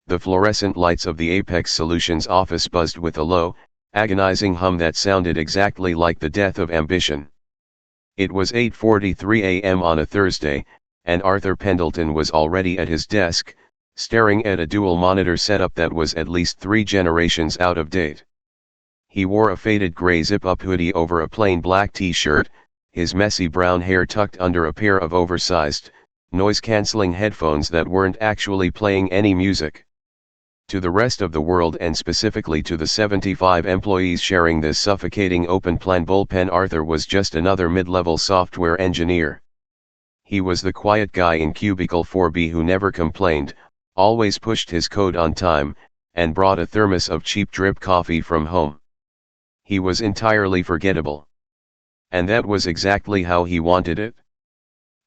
The fluorescent lights of the Apex Solutions office buzzed with a low, agonizing hum that sounded exactly like the death of ambition. It was 8:43 a.m. on a Thursday, and Arthur Pendelton was already at his desk, staring at a dual-monitor setup that was at least 3 generations out of date. He wore a faded gray zip-up hoodie over a plain black t-shirt, his messy brown hair tucked under a pair of oversized, noise-canceling headphones that weren't actually playing any music. To the rest of the world, and specifically to the 75 employees sharing this suffocating open-plan bullpen, Arthur was just another mid-level software engineer. He was the quiet guy in Cubicle 4B who never complained, always pushed his code on time, and brought a thermos of cheap drip coffee from home. He was entirely forgettable. And that was exactly how he wanted it.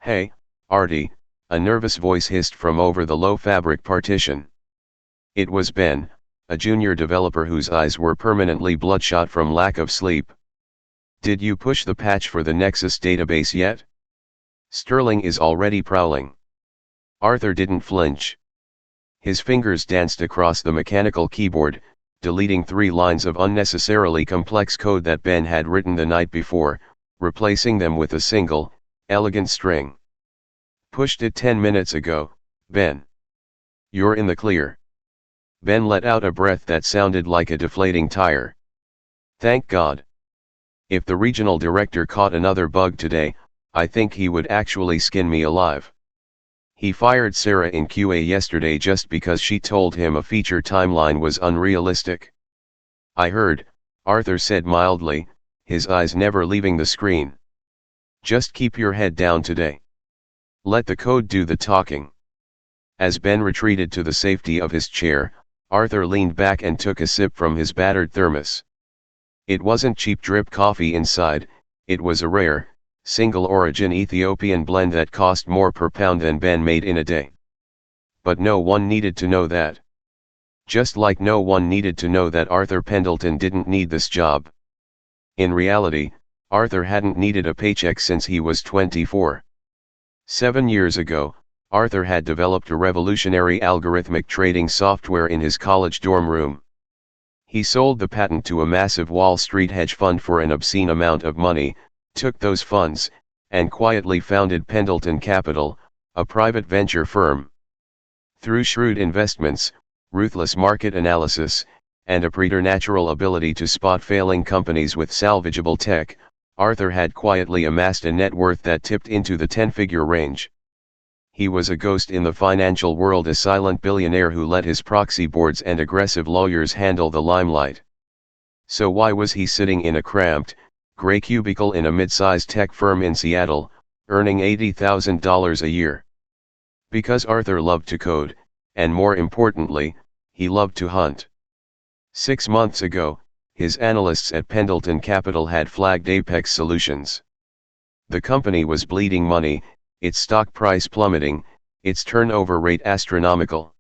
"Hey, Artie," a nervous voice hissed from over the low fabric partition. It was Ben, a junior developer whose eyes were permanently bloodshot from lack of sleep. "Did you push the patch for the Nexus database yet? Sterling is already prowling." Arthur didn't flinch. His fingers danced across the mechanical keyboard, deleting 3 lines of unnecessarily complex code that Ben had written the night before, replacing them with a single, elegant string. "Pushed it 10 minutes ago, Ben. You're in the clear." Ben let out a breath that sounded like a deflating tire. "Thank God. If the regional director caught another bug today, I think he would actually skin me alive. He fired Sarah in QA yesterday just because she told him a feature timeline was unrealistic." "I heard," Arthur said mildly, his eyes never leaving the screen. "Just keep your head down today. Let the code do the talking." As Ben retreated to the safety of his chair, Arthur leaned back and took a sip from his battered thermos. It wasn't cheap drip coffee inside, it was a rare, single-origin Ethiopian blend that cost more per pound than Ben made in a day. But no one needed to know that. Just like no one needed to know that Arthur Pendelton didn't need this job. In reality, Arthur hadn't needed a paycheck since he was 24. 7 years ago, Arthur had developed a revolutionary algorithmic trading software in his college dorm room. He sold the patent to a massive Wall Street hedge fund for an obscene amount of money, took those funds, and quietly founded Pendelton Capital, a private venture firm. Through shrewd investments, ruthless market analysis, and a preternatural ability to spot failing companies with salvageable tech, Arthur had quietly amassed a net worth that tipped into the 10-figure range. He was a ghost in the financial world, a silent billionaire who let his proxy boards and aggressive lawyers handle the limelight. So why was he sitting in a cramped, gray cubicle in a mid-sized tech firm in Seattle, earning $80,000 a year? Because Arthur loved to code, and more importantly, he loved to hunt. 6 months ago, his analysts at Pendelton Capital had flagged Apex Solutions. The company was bleeding money, its stock price plummeting, its turnover rate astronomical.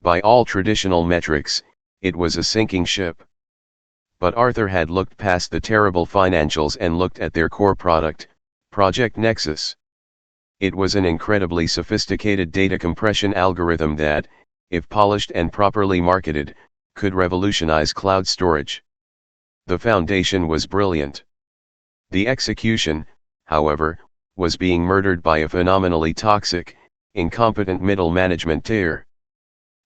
By all traditional metrics, it was a sinking ship. But Arthur had looked past the terrible financials and looked at their core product, Project Nexus. It was an incredibly sophisticated data compression algorithm that, if polished and properly marketed, could revolutionize cloud storage. The foundation was brilliant. The execution, however, was being murdered by a phenomenally toxic, incompetent middle management tier.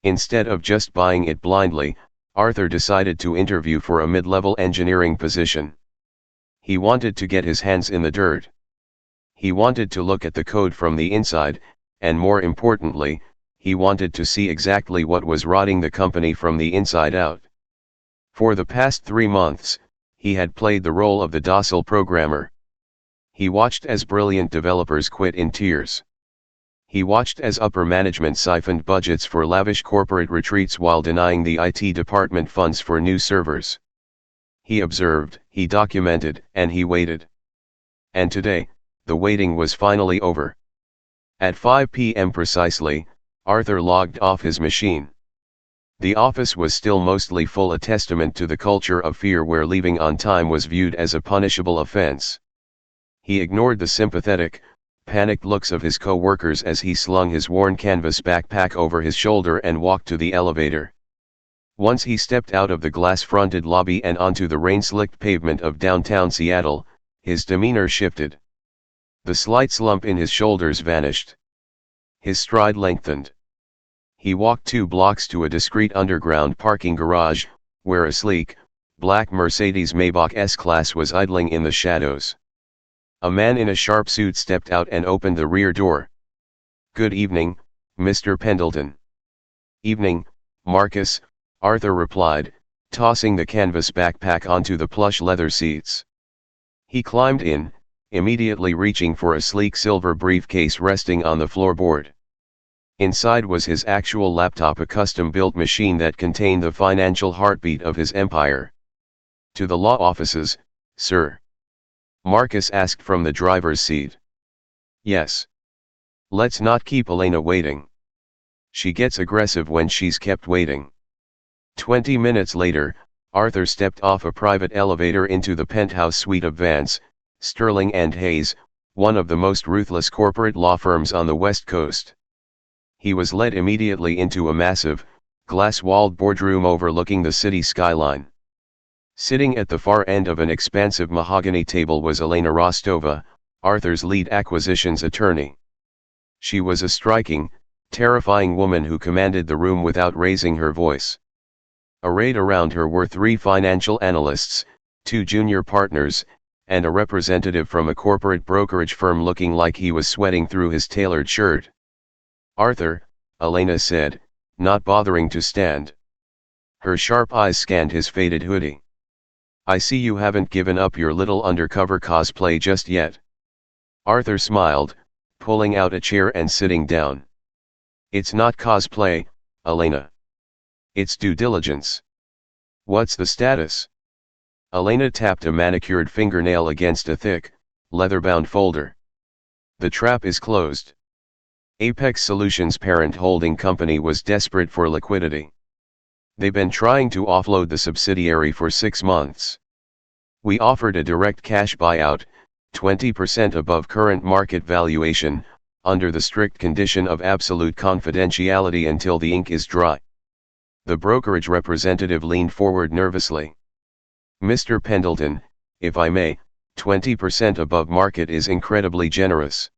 Instead of just buying it blindly, Arthur decided to interview for a mid-level engineering position. He wanted to get his hands in the dirt. He wanted to look at the code from the inside, and more importantly, he wanted to see exactly what was rotting the company from the inside out. For the past 3 months, he had played the role of the docile programmer. He watched as brilliant developers quit in tears. He watched as upper management siphoned budgets for lavish corporate retreats while denying the IT department funds for new servers. He observed, he documented, and he waited. And today, the waiting was finally over. At 5 p.m. precisely, Arthur logged off his machine. The office was still mostly full, a testament to the culture of fear where leaving on time was viewed as a punishable offense. He ignored the sympathetic, panicked looks of his co-workers as he slung his worn canvas backpack over his shoulder and walked to the elevator. Once he stepped out of the glass-fronted lobby and onto the rain-slicked pavement of downtown Seattle, his demeanor shifted. The slight slump in his shoulders vanished. His stride lengthened. He walked 2 blocks to a discreet underground parking garage, where a sleek, black Mercedes-Maybach S-Class was idling in the shadows. A man in a sharp suit stepped out and opened the rear door. "Good evening, Mr. Pendelton." "Evening, Marcus," Arthur replied, tossing the canvas backpack onto the plush leather seats. He climbed in, immediately reaching for a sleek silver briefcase resting on the floorboard. Inside was his actual laptop, a custom-built machine that contained the financial heartbeat of his empire. "To the law offices, sir?" Marcus asked from the driver's seat. "Yes. Let's not keep Elena waiting. She gets aggressive when she's kept waiting." 20 minutes later, Arthur stepped off a private elevator into the penthouse suite of Vance, Sterling and Hayes, one of the most ruthless corporate law firms on the West Coast. He was led immediately into a massive, glass-walled boardroom overlooking the city skyline. Sitting at the far end of an expansive mahogany table was Elena Rostova, Arthur's lead acquisitions attorney. She was a striking, terrifying woman who commanded the room without raising her voice. Arrayed around her were 3 financial analysts, 2 junior partners, and a representative from a corporate brokerage firm looking like he was sweating through his tailored shirt. "Arthur," Elena said, not bothering to stand. Her sharp eyes scanned his faded hoodie. "I see you haven't given up your little undercover cosplay just yet." Arthur smiled, pulling out a chair and sitting down. "It's not cosplay, Elena. It's due diligence." "What's the status?" Elena tapped a manicured fingernail against a thick, leather-bound folder. "The trap is closed. Apex Solutions' parent holding company was desperate for liquidity. They've been trying to offload the subsidiary for 6 months. We offered a direct cash buyout, 20% above current market valuation, under the strict condition of absolute confidentiality until the ink is dry." The brokerage representative leaned forward nervously. "Mr. Pendelton, if I may, 20% above market is incredibly generous.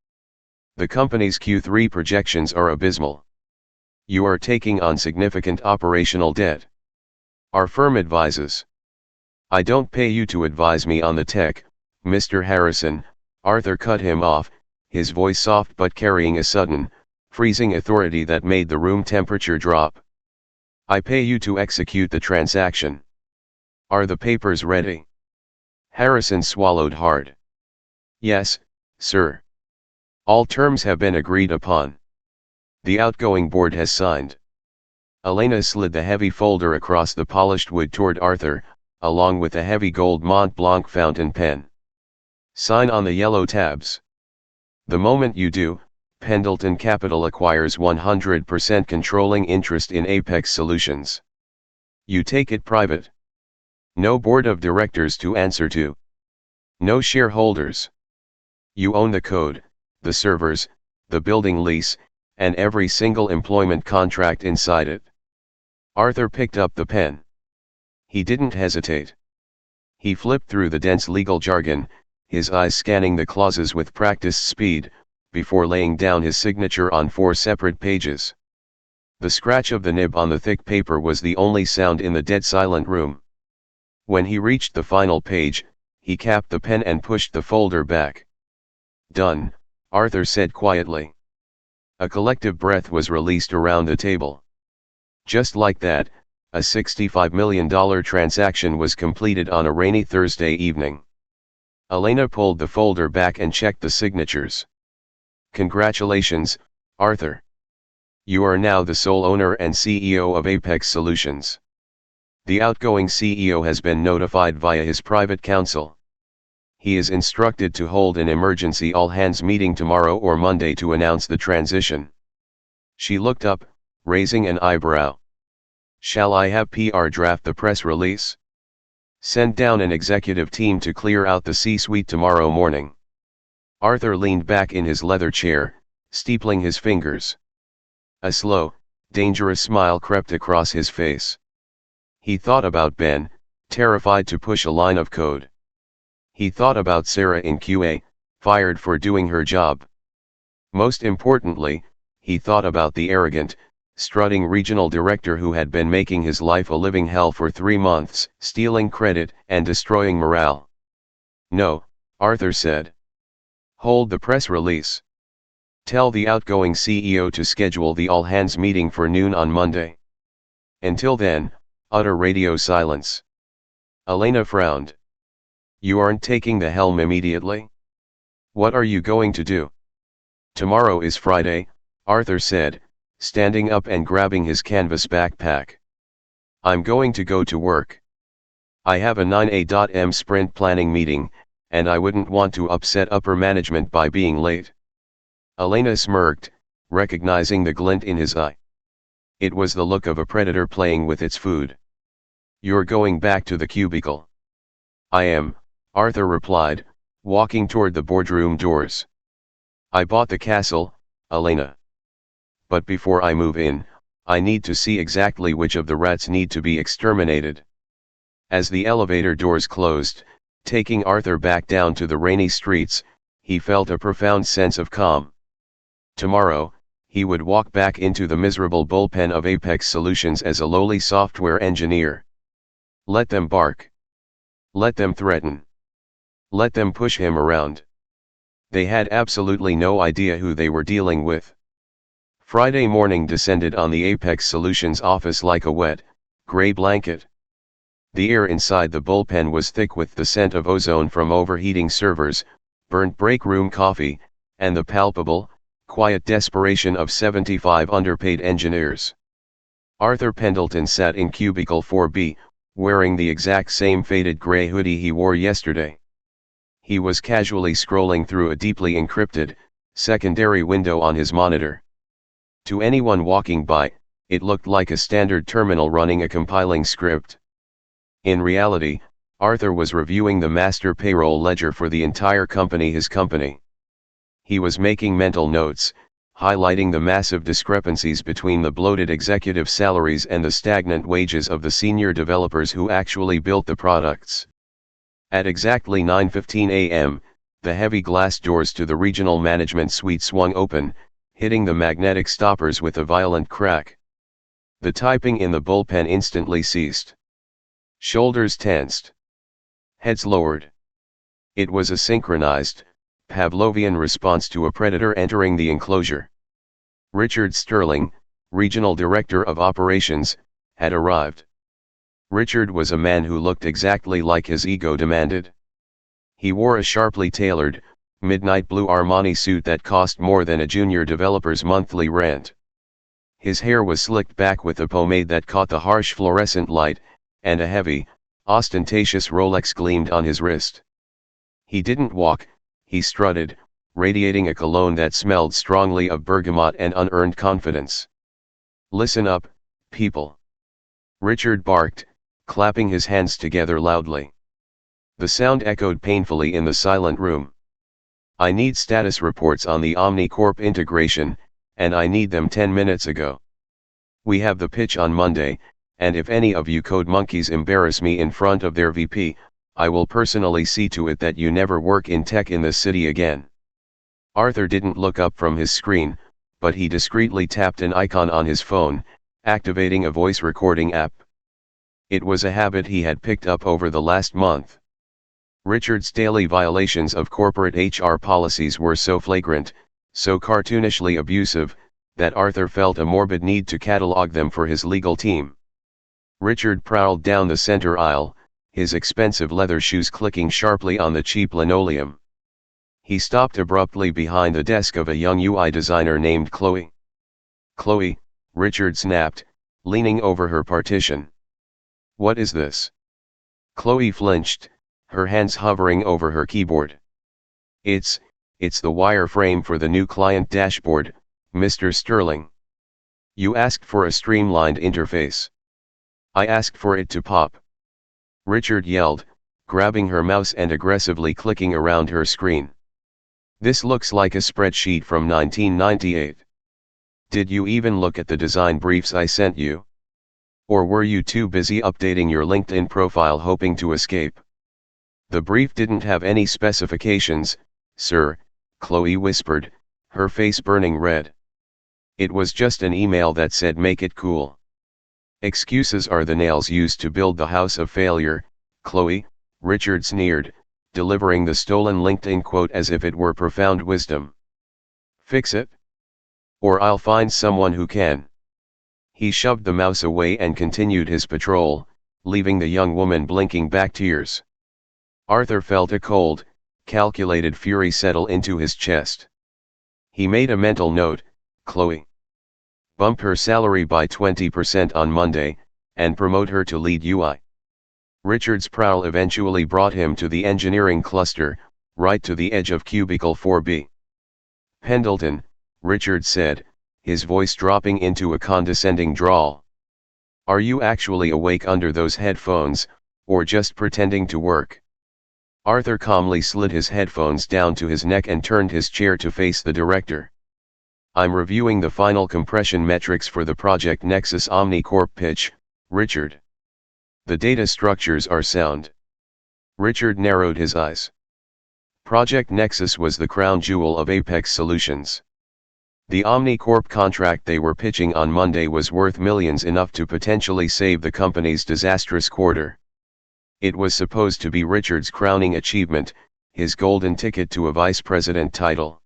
The company's Q3 projections are abysmal. You are taking on significant operational debt. Our firm advises." "I don't pay you to advise me on the tech, Mr. Harrison," Arthur cut him off, his voice soft but carrying a sudden, freezing authority that made the room temperature drop. "I pay you to execute the transaction. Are the papers ready?" Harrison swallowed hard. "Yes, sir. All terms have been agreed upon. The outgoing board has signed." Elena slid the heavy folder across the polished wood toward Arthur, along with a heavy gold Mont Blanc fountain pen. "Sign on the yellow tabs. The moment you do, Pendelton Capital acquires 100% controlling interest in Apex Solutions. You take it private. No board of directors to answer to. No shareholders. You own the code, the servers, the building lease, and every single employment contract inside it." Arthur picked up the pen. He didn't hesitate. He flipped through the dense legal jargon, his eyes scanning the clauses with practiced speed, before laying down his signature on 4 separate pages. The scratch of the nib on the thick paper was the only sound in the dead silent room. When he reached the final page, he capped the pen and pushed the folder back. "Done," Arthur said quietly. A collective breath was released around the table. Just like that, a $65 million transaction was completed on a rainy Thursday evening. Elena pulled the folder back and checked the signatures. "Congratulations, Arthur. You are now the sole owner and CEO of Apex Solutions. The outgoing CEO has been notified via his private counsel. He is instructed to hold an emergency all-hands meeting tomorrow or Monday to announce the transition." She looked up, raising an eyebrow. "Shall I have PR draft the press release? Send down an executive team to clear out the C-suite tomorrow morning." Arthur leaned back in his leather chair, steepling his fingers. A slow, dangerous smile crept across his face. He thought about Ben, terrified to push a line of code. He thought about Sarah in QA, fired for doing her job. Most importantly, he thought about the arrogant, strutting regional director who had been making his life a living hell for 3 months, stealing credit and destroying morale. "No," Arthur said. "Hold the press release. Tell the outgoing CEO to schedule the all-hands meeting for noon on Monday. Until then, utter radio silence." Elena frowned. "You aren't taking the helm immediately? What are you going to do?" "Tomorrow is Friday," Arthur said, standing up and grabbing his canvas backpack. "I'm going to go to work. I have a 9 a.m. sprint planning meeting, and I wouldn't want to upset upper management by being late." Elena smirked, recognizing the glint in his eye. It was the look of a predator playing with its food. "You're going back to the cubicle." "I am," Arthur replied, walking toward the boardroom doors. "I bought the castle, Elena. But before I move in, I need to see exactly which of the rats need to be exterminated." As the elevator doors closed, taking Arthur back down to the rainy streets, he felt a profound sense of calm. Tomorrow, he would walk back into the miserable bullpen of Apex Solutions as a lowly software engineer. Let them bark. Let them threaten. Let them push him around. They had absolutely no idea who they were dealing with. Friday morning descended on the Apex Solutions office like a wet, gray blanket. The air inside the bullpen was thick with the scent of ozone from overheating servers, burnt break room coffee, and the palpable, quiet desperation of 75 underpaid engineers. Arthur Pendelton sat in cubicle 4B, wearing the exact same faded gray hoodie he wore yesterday. He was casually scrolling through a deeply encrypted, secondary window on his monitor. To anyone walking by, it looked like a standard terminal running a compiling script. In reality, Arthur was reviewing the master payroll ledger for the entire company, his company. He was making mental notes, highlighting the massive discrepancies between the bloated executive salaries and the stagnant wages of the senior developers who actually built the products. At exactly 9:15 a.m., the heavy glass doors to the regional management suite swung open, hitting the magnetic stoppers with a violent crack. The typing in the bullpen instantly ceased. Shoulders tensed. Heads lowered. It was a synchronized, Pavlovian response to a predator entering the enclosure. Richard Sterling, Regional Director of Operations, had arrived. Richard was a man who looked exactly like his ego demanded. He wore a sharply tailored, midnight blue Armani suit that cost more than a junior developer's monthly rent. His hair was slicked back with a pomade that caught the harsh fluorescent light, and a heavy, ostentatious Rolex gleamed on his wrist. He didn't walk, he strutted, radiating a cologne that smelled strongly of bergamot and unearned confidence. "Listen up, people," Richard barked, clapping his hands together loudly. The sound echoed painfully in the silent room. "I need status reports on the OmniCorp integration, and I need them 10 minutes ago. We have the pitch on Monday, and if any of you code monkeys embarrass me in front of their VP, I will personally see to it that you never work in tech in this city again." Arthur didn't look up from his screen, but he discreetly tapped an icon on his phone, activating a voice recording app. It was a habit he had picked up over the last month. Richard's daily violations of corporate HR policies were so flagrant, so cartoonishly abusive, that Arthur felt a morbid need to catalog them for his legal team. Richard prowled down the center aisle, his expensive leather shoes clicking sharply on the cheap linoleum. He stopped abruptly behind the desk of a young UI designer named Chloe. "Chloe," Richard snapped, leaning over her partition. "What is this?" Chloe flinched, her hands hovering over her keyboard. It's the wireframe for the new client dashboard, Mr. Sterling. You asked for a streamlined interface. I asked for it to pop," Richard yelled, grabbing her mouse and aggressively clicking around her screen. This looks like a spreadsheet from 1998. Did you even look at the design briefs I sent you? Or were you too busy updating your LinkedIn profile hoping to escape? The brief didn't have any specifications, sir, Chloe whispered, her face burning red. It was just an email that said make it cool. Excuses are the nails used to build the house of failure, Chloe, Richard sneered, delivering the stolen LinkedIn quote as if it were profound wisdom. Fix it? Or I'll find someone who can. He shoved the mouse away and continued his patrol, leaving the young woman blinking back tears. Arthur felt a cold, calculated fury settle into his chest. He made a mental note, Chloe. Bump her salary by 20% on Monday, and promote her to lead UI. Richard's prowl eventually brought him to the engineering cluster, right to the edge of cubicle 4B. Pendleton, Richard said, his voice dropping into a condescending drawl. Are you actually awake under those headphones, or just pretending to work? Arthur calmly slid his headphones down to his neck and turned his chair to face the director. I'm reviewing the final compression metrics for the Project Nexus OmniCorp pitch, Richard. The data structures are sound. Richard narrowed his eyes. Project Nexus was the crown jewel of Apex Solutions. The OmniCorp contract they were pitching on Monday was worth millions, enough to potentially save the company's disastrous quarter. It was supposed to be Richard's crowning achievement, his golden ticket to a vice president title.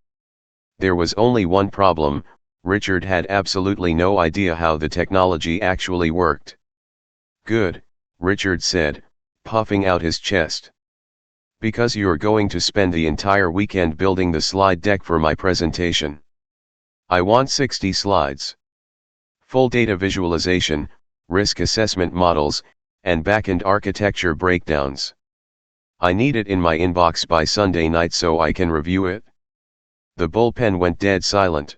There was only one problem: Richard had absolutely no idea how the technology actually worked. Good, Richard said, puffing out his chest. Because you're going to spend the entire weekend building the slide deck for my presentation. I want 60 slides. Full data visualization, risk assessment models, and back-end architecture breakdowns. I need it in my inbox by Sunday night so I can review it. The bullpen went dead silent.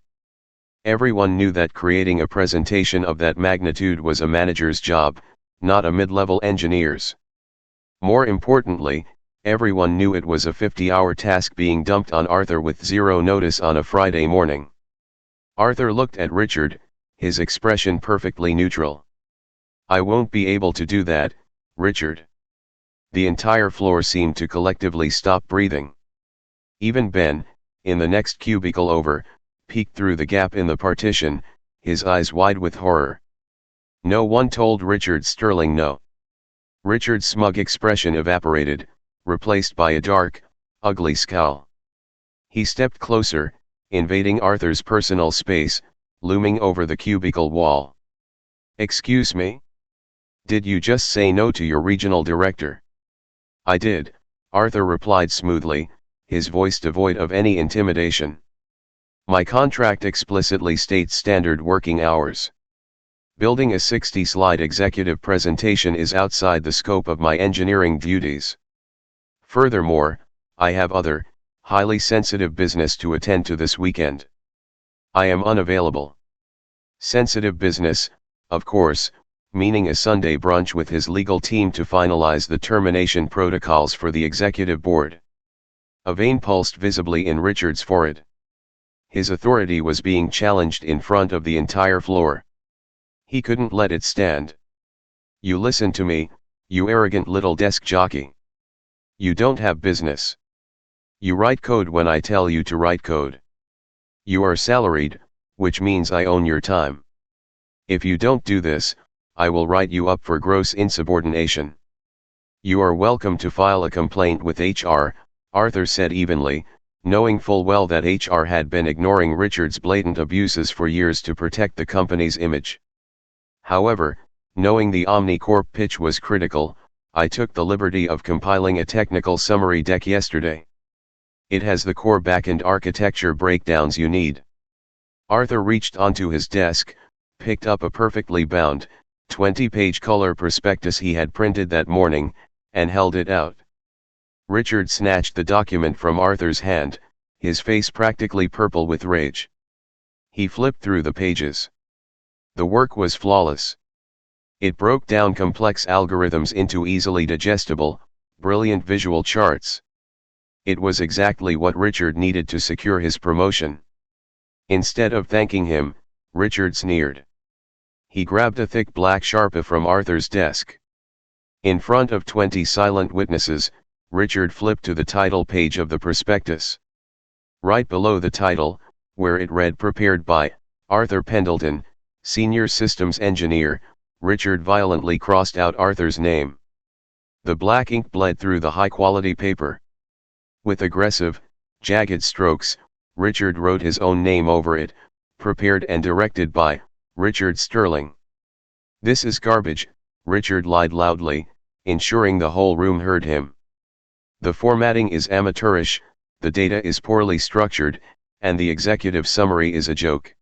Everyone knew that creating a presentation of that magnitude was a manager's job, not a mid-level engineer's. More importantly, everyone knew it was a 50-hour task being dumped on Arthur with zero notice on a Friday morning. Arthur looked at Richard, his expression perfectly neutral. I won't be able to do that, Richard. The entire floor seemed to collectively stop breathing. Even Ben, in the next cubicle over, peeked through the gap in the partition, his eyes wide with horror. No one told Richard sterling no. Richard's smug expression evaporated, replaced by a dark, ugly scowl. He stepped closer, invading Arthur's personal space, looming over the cubicle wall. Excuse me? Did you just say no to your regional director? I did, Arthur replied smoothly, his voice devoid of any intimidation. My contract explicitly states standard working hours. Building a 60-slide executive presentation is outside the scope of my engineering duties. Furthermore, I have other, highly sensitive business to attend to this weekend. I am unavailable. Sensitive business, of course, meaning a Sunday brunch with his legal team to finalize the termination protocols for the executive board. A vein pulsed visibly in Richard's forehead. His authority was being challenged in front of the entire floor. He couldn't let it stand. You listen to me, you arrogant little desk jockey. You don't have business. You write code when I tell you to write code. You are salaried, which means I own your time. If you don't do this, I will write you up for gross insubordination. You are welcome to file a complaint with HR, Arthur said evenly, knowing full well that HR had been ignoring Richard's blatant abuses for years to protect the company's image. However, knowing the OmniCorp pitch was critical, I took the liberty of compiling a technical summary deck yesterday. It has the core backend architecture breakdowns you need. Arthur reached onto his desk, picked up a perfectly bound, 20-page color prospectus he had printed that morning, and held it out. Richard snatched the document from Arthur's hand, his face practically purple with rage. He flipped through the pages. The work was flawless. It broke down complex algorithms into easily digestible, brilliant visual charts. It was exactly what Richard needed to secure his promotion. Instead of thanking him, Richard sneered. He grabbed a thick black Sharpie from Arthur's desk. In front of 20 silent witnesses, Richard flipped to the title page of the prospectus. Right below the title, where it read "Prepared by Arthur Pendelton, Senior Systems Engineer," Richard violently crossed out Arthur's name. The black ink bled through the high-quality paper. With aggressive, jagged strokes, Richard wrote his own name over it, "Prepared and directed by Richard Sterling." "This is garbage," Richard lied loudly, ensuring the whole room heard him. "The formatting is amateurish, the data is poorly structured, and the executive summary is a joke.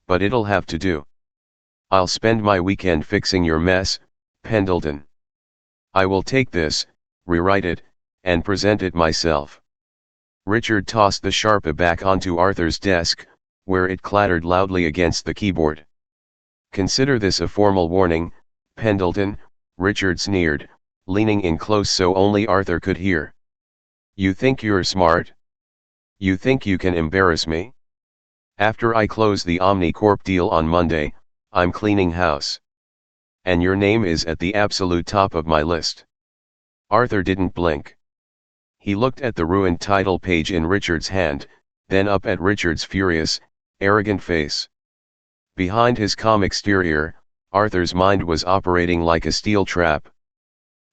But it'll have to do. I'll spend my weekend fixing your mess, Pendelton. I will take this, rewrite it, and present it myself." Richard tossed the Sharpie back onto Arthur's desk, where it clattered loudly against the keyboard. "Consider this a formal warning, Pendelton," Richard sneered, leaning in close so only Arthur could hear. "You think you're smart? You think you can embarrass me? After I close the Omnicorp deal on Monday, I'm cleaning house. And your name is at the absolute top of my list." Arthur didn't blink. He looked at the ruined title page in Richard's hand, then up at Richard's furious, arrogant face. Behind his calm exterior, Arthur's mind was operating like a steel trap.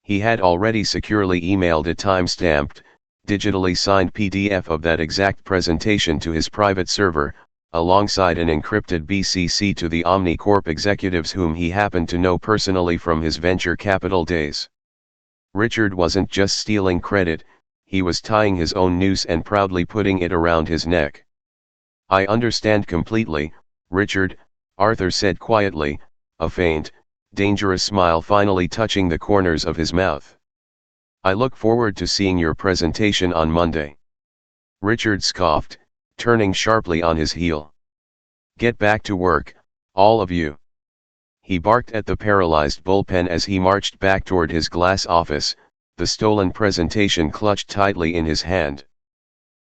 He had already securely emailed a time-stamped, digitally signed PDF of that exact presentation to his private server, alongside an encrypted BCC to the Omnicorp executives whom he happened to know personally from his venture capital days. Richard wasn't just stealing credit, he was tying his own noose and proudly putting it around his neck. "I understand completely, Richard," Arthur said quietly, a faint, dangerous smile finally touching the corners of his mouth. "I look forward to seeing your presentation on Monday." Richard scoffed, turning sharply on his heel. "Get back to work, all of you." He barked at the paralyzed bullpen as he marched back toward his glass office, the stolen presentation clutched tightly in his hand.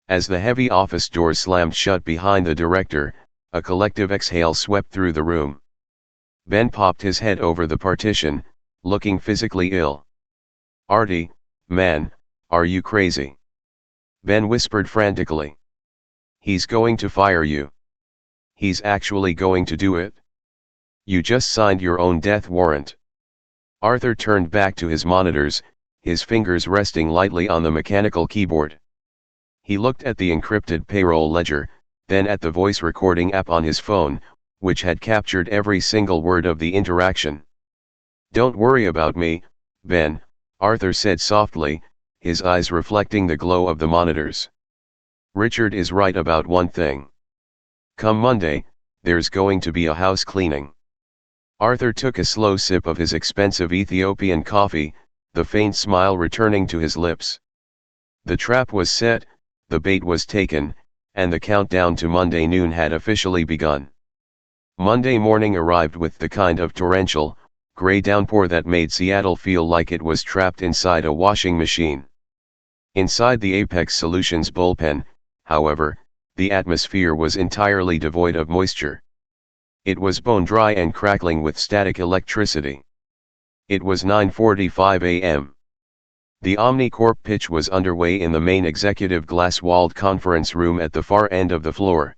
As the heavy office door slammed shut behind the director, a collective exhale swept through the room. Ben popped his head over the partition, looking physically ill. "Artie, man, are you crazy?" Ben whispered frantically. "He's going to fire you. He's actually going to do it. You just signed your own death warrant." Arthur turned back to his monitors, his fingers resting lightly on the mechanical keyboard. He looked at the encrypted payroll ledger, then at the voice recording app on his phone, which had captured every single word of the interaction. "Don't worry about me, Ben," Arthur said softly, his eyes reflecting the glow of the monitors. "Richard is right about one thing. Come Monday, there's going to be a house cleaning." Arthur took a slow sip of his expensive Ethiopian coffee, the faint smile returning to his lips. The trap was set, the bait was taken, and the countdown to Monday noon had officially begun. Monday morning arrived with the kind of torrential, gray downpour that made Seattle feel like it was trapped inside a washing machine. Inside the Apex Solutions bullpen, however, the atmosphere was entirely devoid of moisture. It was bone dry and crackling with static electricity. It was 9:45 a.m. The Omnicorp pitch was underway in the main executive glass-walled conference room at the far end of the floor.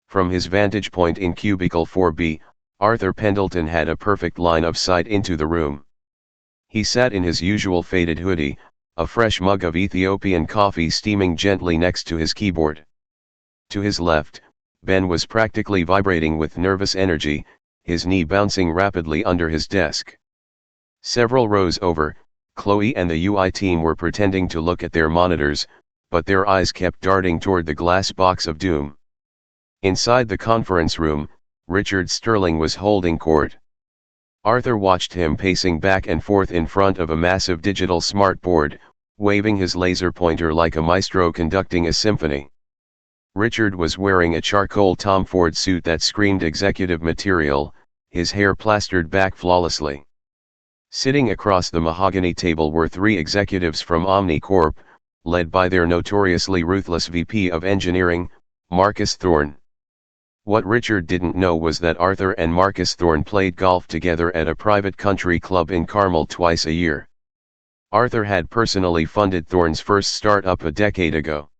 From his vantage point in cubicle 4B, Arthur Pendelton had a perfect line of sight into the room. He sat in his usual faded hoodie, a fresh mug of Ethiopian coffee steaming gently next to his keyboard. To his left, Ben was practically vibrating with nervous energy, his knee bouncing rapidly under his desk. Several rows over, Chloe and the UI team were pretending to look at their monitors, but their eyes kept darting toward the glass box of doom. Inside the conference room, Richard Sterling was holding court. Arthur watched him pacing back and forth in front of a massive digital smartboard, waving his laser pointer like a maestro conducting a symphony. Richard was wearing a charcoal Tom Ford suit that screamed executive material, his hair plastered back flawlessly. Sitting across the mahogany table were three executives from Omnicorp, led by their notoriously ruthless VP of Engineering, Marcus Thorne. What Richard didn't know was that Arthur and Marcus Thorne played golf together at a private country club in Carmel twice a year. Arthur had personally funded Thorne's first startup a decade ago.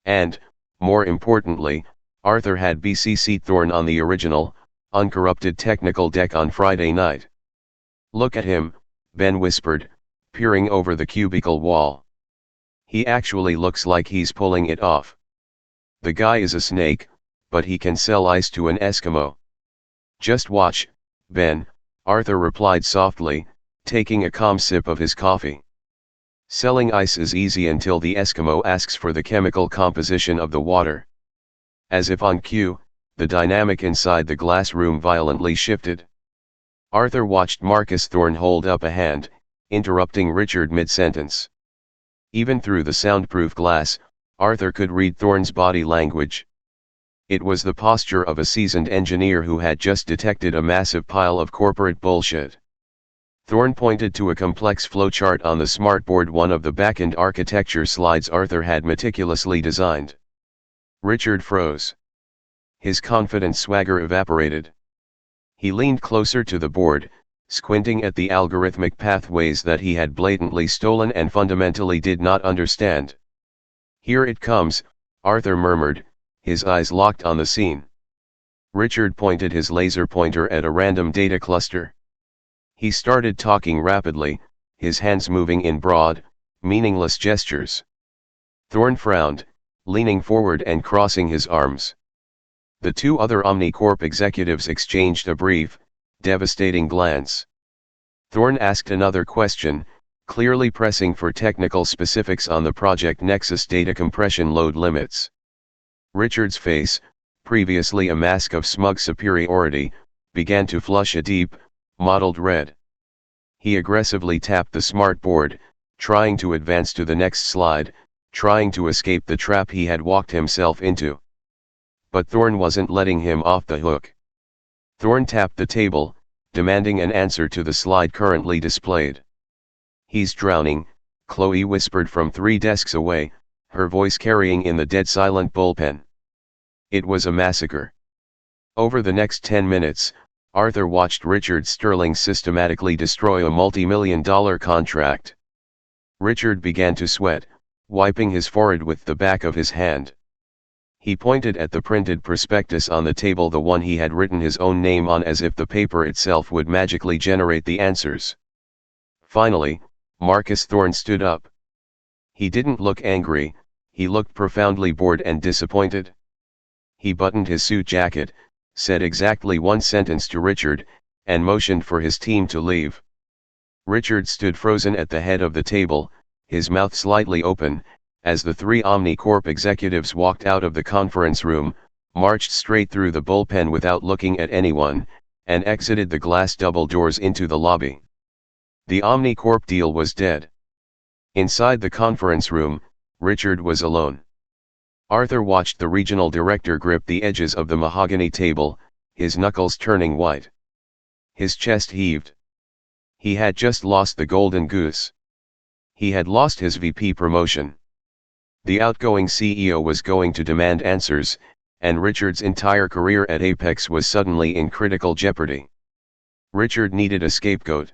And, more importantly, Arthur had BCC'd Thorne on the original, uncorrupted technical deck on Friday night. "Look at him," Ben whispered, peering over the cubicle wall. "He actually looks like he's pulling it off. The guy is a snake, but he can sell ice to an Eskimo." "Just watch, Ben," Arthur replied softly, taking a calm sip of his coffee. "Selling ice is easy until the Eskimo asks for the chemical composition of the water." As if on cue, the dynamic inside the glass room violently shifted. Arthur watched Marcus Thorne hold up a hand, interrupting Richard mid-sentence. Even through the soundproof glass, Arthur could read Thorne's body language. It was the posture of a seasoned engineer who had just detected a massive pile of corporate bullshit. Thorne pointed to a complex flowchart on the smartboard, one of the back-end architecture slides Arthur had meticulously designed. Richard froze. His confident swagger evaporated. He leaned closer to the board, squinting at the algorithmic pathways that he had blatantly stolen and fundamentally did not understand. "Here it comes," Arthur murmured, his eyes locked on the scene. Richard pointed his laser pointer at a random data cluster. He started talking rapidly, his hands moving in broad, meaningless gestures. Thorne frowned, leaning forward and crossing his arms. The two other Omnicorp executives exchanged a brief, devastating glance. Thorne asked another question, clearly pressing for technical specifics on the Project Nexus data compression load limits. Richard's face, previously a mask of smug superiority, began to flush a deep, mottled red. He aggressively tapped the smartboard, trying to advance to the next slide, trying to escape the trap he had walked himself into. But Thorne wasn't letting him off the hook. Thorne tapped the table, demanding an answer to the slide currently displayed. "He's drowning," Chloe whispered from 3 desks away, her voice carrying in the dead-silent bullpen. It was a massacre. Over the next 10 minutes, Arthur watched Richard Sterling systematically destroy a multi-million-dollar contract. Richard began to sweat, wiping his forehead with the back of his hand. He pointed at the printed prospectus on the table, the one he had written his own name on, as if the paper itself would magically generate the answers. Finally, Marcus Thorne stood up. He didn't look angry, he looked profoundly bored and disappointed. He buttoned his suit jacket, said exactly one sentence to Richard, and motioned for his team to leave. Richard stood frozen at the head of the table, his mouth slightly open, as the 3 Omnicorp executives walked out of the conference room, marched straight through the bullpen without looking at anyone, and exited the glass double doors into the lobby. The Omnicorp deal was dead. Inside the conference room, Richard was alone. Arthur watched the regional director grip the edges of the mahogany table, his knuckles turning white. His chest heaved. He had just lost the golden goose. He had lost his VP promotion. The outgoing CEO was going to demand answers, and Richard's entire career at Apex was suddenly in critical jeopardy. Richard needed a scapegoat.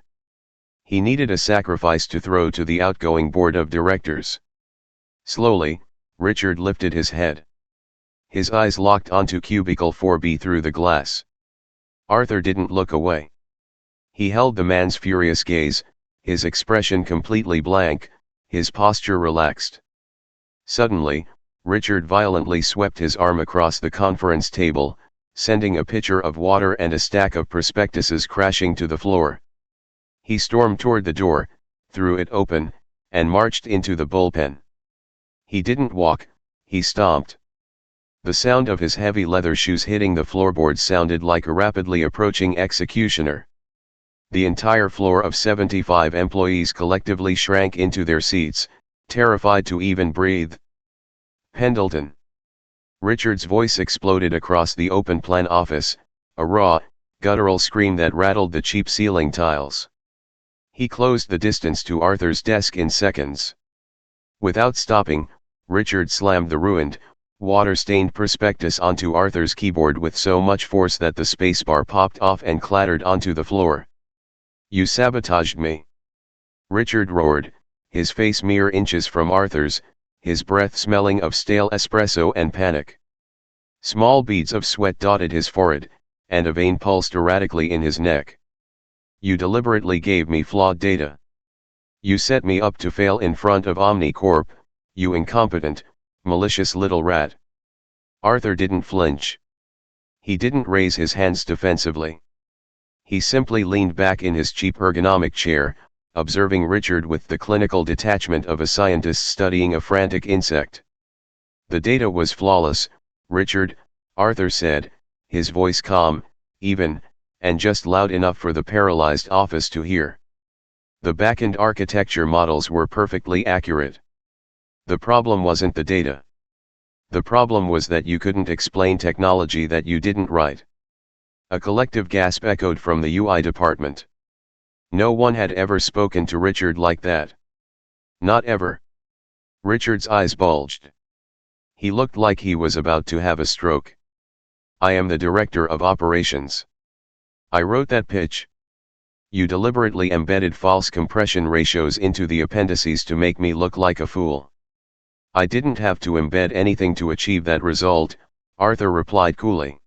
He needed a sacrifice to throw to the outgoing board of directors. Slowly, Richard lifted his head. His eyes locked onto cubicle 4B through the glass. Arthur didn't look away. He held the man's furious gaze, his expression completely blank, his posture relaxed. Suddenly, Richard violently swept his arm across the conference table, sending a pitcher of water and a stack of prospectuses crashing to the floor. He stormed toward the door, threw it open, and marched into the bullpen. He didn't walk, he stomped. The sound of his heavy leather shoes hitting the floorboards sounded like a rapidly approaching executioner. The entire floor of 75 employees collectively shrank into their seats, terrified to even breathe. "Pendelton." Richard's voice exploded across the open-plan office, a raw, guttural scream that rattled the cheap ceiling tiles. He closed the distance to Arthur's desk in seconds. Without stopping, Richard slammed the ruined, water-stained prospectus onto Arthur's keyboard with so much force that the spacebar popped off and clattered onto the floor. "You sabotaged me!" Richard roared, his face mere inches from Arthur's, his breath smelling of stale espresso and panic. Small beads of sweat dotted his forehead, and a vein pulsed erratically in his neck. "You deliberately gave me flawed data. You set me up to fail in front of Omnicorp, you incompetent, malicious little rat." Arthur didn't flinch. He didn't raise his hands defensively. He simply leaned back in his cheap ergonomic chair, observing Richard with the clinical detachment of a scientist studying a frantic insect. "The data was flawless, Richard," Arthur said, his voice calm, even, and just loud enough for the paralyzed office to hear. "The backend architecture models were perfectly accurate. The problem wasn't the data. The problem was that you couldn't explain technology that you didn't write." A collective gasp echoed from the UI department. No one had ever spoken to Richard like that. Not ever. Richard's eyes bulged. He looked like he was about to have a stroke. "I am the director of operations. I wrote that pitch. You deliberately embedded false compression ratios into the appendices to make me look like a fool." "I didn't have to embed anything to achieve that result," Arthur replied coolly.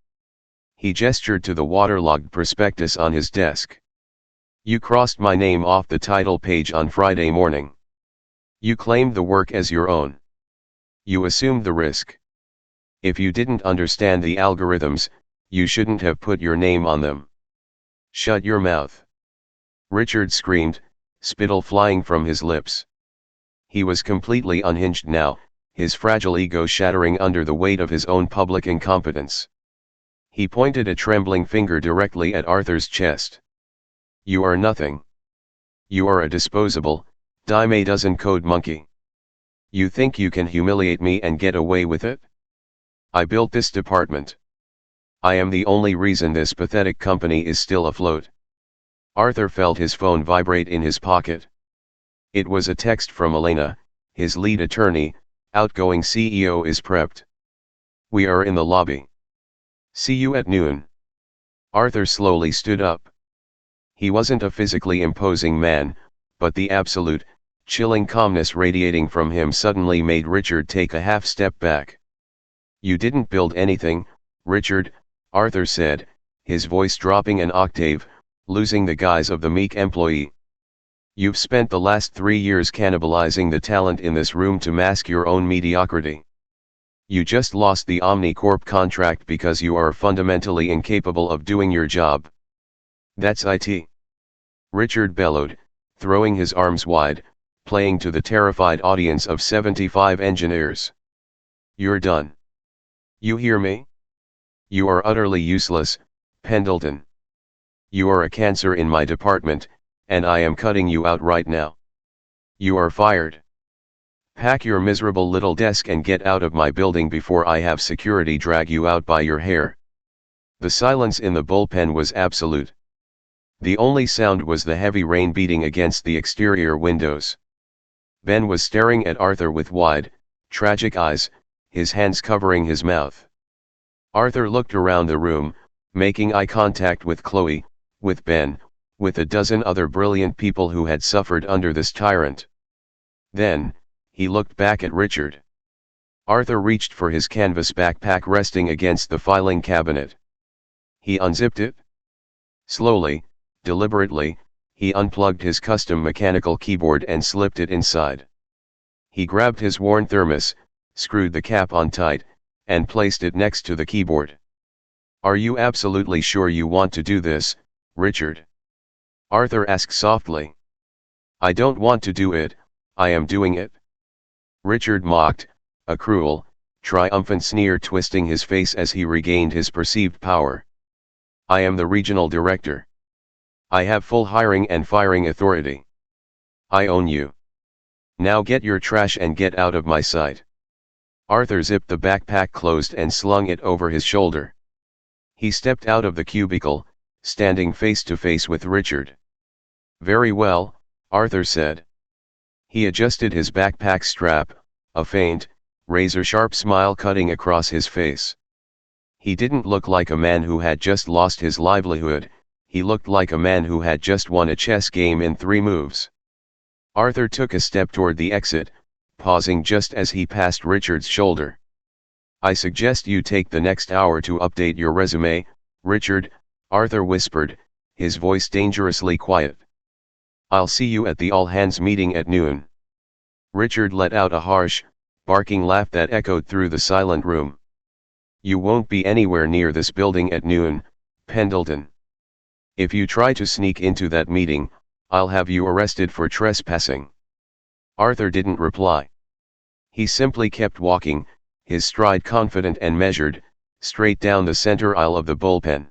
He gestured to the waterlogged prospectus on his desk. "You crossed my name off the title page on Friday morning. You claimed the work as your own. You assumed the risk. If you didn't understand the algorithms, you shouldn't have put your name on them. Shut your mouth." Richard screamed, spittle flying from his lips. He was completely unhinged now, his fragile ego shattering under the weight of his own public incompetence. He pointed a trembling finger directly at Arthur's chest. "You are nothing. You are a disposable, dime-a-dozen code monkey. You think you can humiliate me and get away with it? I built this department. I am the only reason this pathetic company is still afloat." Arthur felt his phone vibrate in his pocket. It was a text from Elena, his lead attorney. "Outgoing CEO is prepped. We are in the lobby. See you at noon." Arthur slowly stood up. He wasn't a physically imposing man, but the absolute, chilling calmness radiating from him suddenly made Richard take a half step back. "You didn't build anything, Richard," Arthur said, his voice dropping an octave, losing the guise of the meek employee. "You've spent the last 3 years cannibalizing the talent in this room to mask your own mediocrity. You just lost the Omnicorp contract because you are fundamentally incapable of doing your job. That's it." Richard bellowed, throwing his arms wide, playing to the terrified audience of 75 engineers. "You're done. You hear me? You are utterly useless, Pendelton. You are a cancer in my department, and I am cutting you out right now. You are fired. Pack your miserable little desk and get out of my building before I have security drag you out by your hair." The silence in the bullpen was absolute. The only sound was the heavy rain beating against the exterior windows. Ben was staring at Arthur with wide, tragic eyes, his hands covering his mouth. Arthur looked around the room, making eye contact with Chloe, with Ben, with a dozen other brilliant people who had suffered under this tyrant. Then, he looked back at Richard. Arthur reached for his canvas backpack resting against the filing cabinet. He unzipped it. Slowly, deliberately, he unplugged his custom mechanical keyboard and slipped it inside. He grabbed his worn thermos, screwed the cap on tight, and placed it next to the keyboard. "Are you absolutely sure you want to do this, Richard?" Arthur asked softly. "I don't want to do it, I am doing it." Richard mocked, a cruel, triumphant sneer twisting his face as he regained his perceived power. "I am the regional director. I have full hiring and firing authority. I own you. Now get your trash and get out of my sight." Arthur zipped the backpack closed and slung it over his shoulder. He stepped out of the cubicle, standing face to face with Richard. "Very well," Arthur said. He adjusted his backpack strap, a faint, razor-sharp smile cutting across his face. He didn't look like a man who had just lost his livelihood, he looked like a man who had just won a chess game in 3 moves. Arthur took a step toward the exit, pausing just as he passed Richard's shoulder. "I suggest you take the next hour to update your resume, Richard," Arthur whispered, his voice dangerously quiet. "I'll see you at the all-hands meeting at noon." Richard let out a harsh, barking laugh that echoed through the silent room. "You won't be anywhere near this building at noon, Pendelton. If you try to sneak into that meeting, I'll have you arrested for trespassing." Arthur didn't reply. He simply kept walking, his stride confident and measured, straight down the center aisle of the bullpen.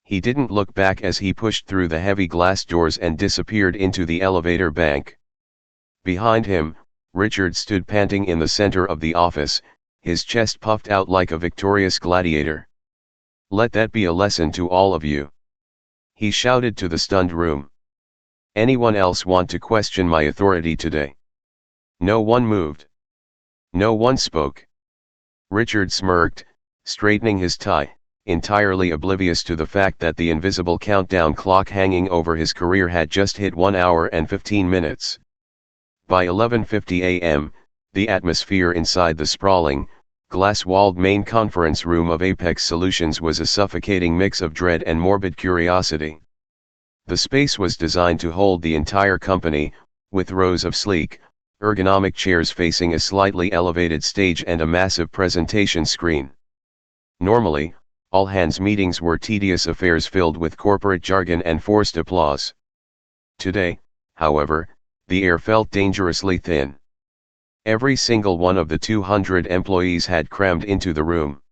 He didn't look back as he pushed through the heavy glass doors and disappeared into the elevator bank. Behind him, Richard stood panting in the center of the office, his chest puffed out like a victorious gladiator. "Let that be a lesson to all of you," he shouted to the stunned room. "Anyone else want to question my authority today?" No one moved. No one spoke. Richard smirked, straightening his tie, entirely oblivious to the fact that the invisible countdown clock hanging over his career had just hit 1 hour and 15 minutes. By 11:50 a.m., the atmosphere inside the sprawling, glass-walled main conference room of Apex Solutions was a suffocating mix of dread and morbid curiosity. The space was designed to hold the entire company, with rows of sleek, ergonomic chairs facing a slightly elevated stage and a massive presentation screen. Normally, all-hands meetings were tedious affairs filled with corporate jargon and forced applause. Today, however, the air felt dangerously thin. Every single one of the 200 employees had crammed into the room.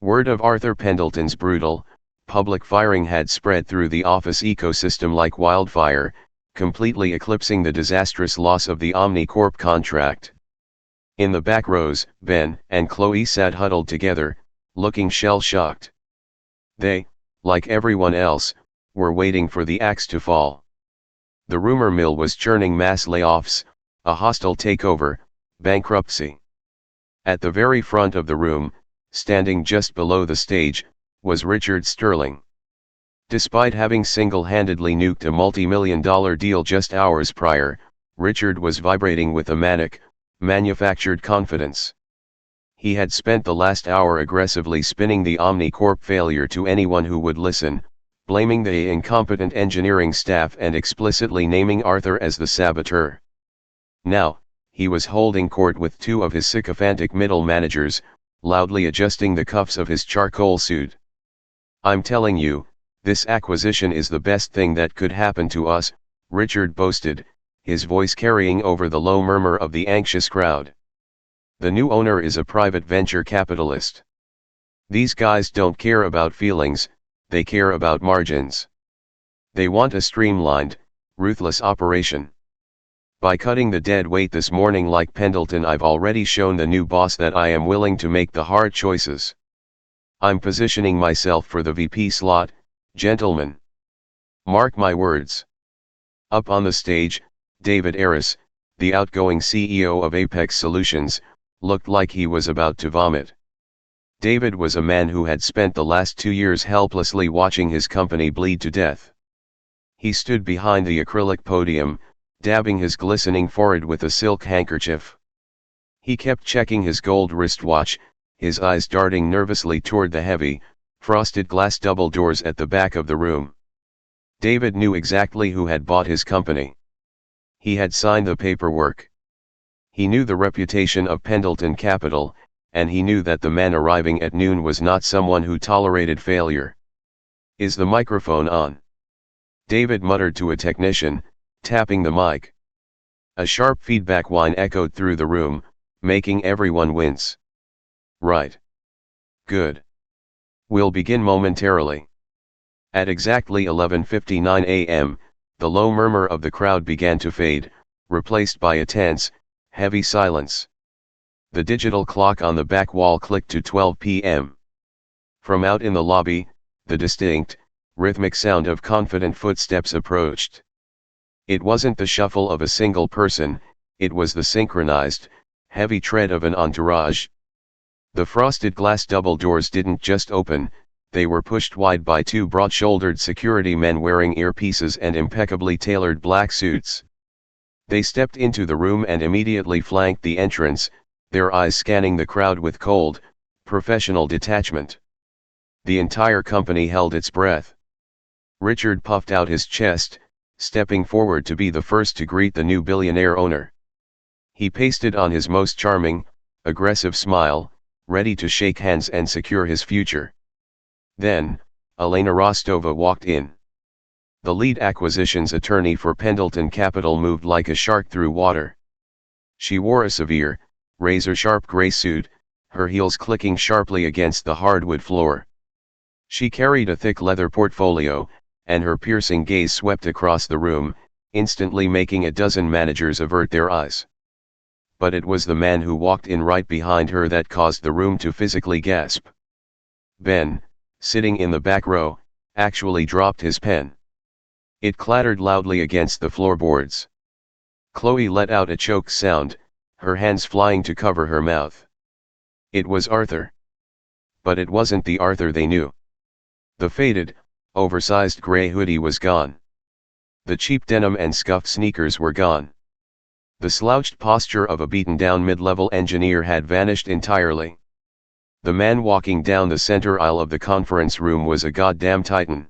Word of Arthur Pendelton's brutal, public firing had spread through the office ecosystem like wildfire, completely eclipsing the disastrous loss of the OmniCorp contract. In the back rows, Ben and Chloe sat huddled together, looking shell-shocked. They, like everyone else, were waiting for the axe to fall. The rumor mill was churning mass layoffs, a hostile takeover, bankruptcy. At the very front of the room, standing just below the stage, was Richard Sterling. Despite having single-handedly nuked a multi-million-dollar deal just hours prior, Richard was vibrating with a manic, manufactured confidence. He had spent the last hour aggressively spinning the OmniCorp failure to anyone who would listen, blaming the incompetent engineering staff and explicitly naming Arthur as the saboteur. Now, he was holding court with 2 of his sycophantic middle managers, loudly adjusting the cuffs of his charcoal suit. "I'm telling you, this acquisition is the best thing that could happen to us," Richard boasted, his voice carrying over the low murmur of the anxious crowd. "The new owner is a private venture capitalist. These guys don't care about feelings, they care about margins. They want a streamlined, ruthless operation. By cutting the dead weight this morning like Pendelton, I've already shown the new boss that I am willing to make the hard choices. I'm positioning myself for the VP slot, gentlemen. Mark my words." Up on the stage, David Aris, the outgoing CEO of Apex Solutions, looked like he was about to vomit. David was a man who had spent the last 2 years helplessly watching his company bleed to death. He stood behind the acrylic podium, dabbing his glistening forehead with a silk handkerchief. He kept checking his gold wristwatch, his eyes darting nervously toward the heavy, frosted glass double doors at the back of the room. David knew exactly who had bought his company. He had signed the paperwork. He knew the reputation of Pendelton Capital, and he knew that the man arriving at noon was not someone who tolerated failure. "Is the microphone on?" David muttered to a technician, tapping the mic. A sharp feedback whine echoed through the room, making everyone wince. "Right. Good. We'll begin momentarily." At exactly 11:59 a.m., the low murmur of the crowd began to fade, replaced by a tense, heavy silence. The digital clock on the back wall clicked to 12 p.m. From out in the lobby, the distinct, rhythmic sound of confident footsteps approached. It wasn't the shuffle of a single person, it was the synchronized, heavy tread of an entourage. The frosted glass double doors didn't just open, they were pushed wide by two broad-shouldered security men wearing earpieces and impeccably tailored black suits. They stepped into the room and immediately flanked the entrance, their eyes scanning the crowd with cold, professional detachment. The entire company held its breath. Richard puffed out his chest, stepping forward to be the first to greet the new billionaire owner. He pasted on his most charming, aggressive smile, ready to shake hands and secure his future. Then, Elena Rostova walked in. The lead acquisitions attorney for Pendelton Capital moved like a shark through water. She wore a severe, razor-sharp gray suit, her heels clicking sharply against the hardwood floor. She carried a thick leather portfolio, and her piercing gaze swept across the room, instantly making a dozen managers avert their eyes. But it was the man who walked in right behind her that caused the room to physically gasp. Ben, sitting in the back row, actually dropped his pen. It clattered loudly against the floorboards. Chloe let out a choked sound, her hands flying to cover her mouth. It was Arthur. But it wasn't the Arthur they knew. The faded, oversized gray hoodie was gone. The cheap denim and scuffed sneakers were gone. The slouched posture of a beaten-down mid-level engineer had vanished entirely. The man walking down the center aisle of the conference room was a goddamn titan.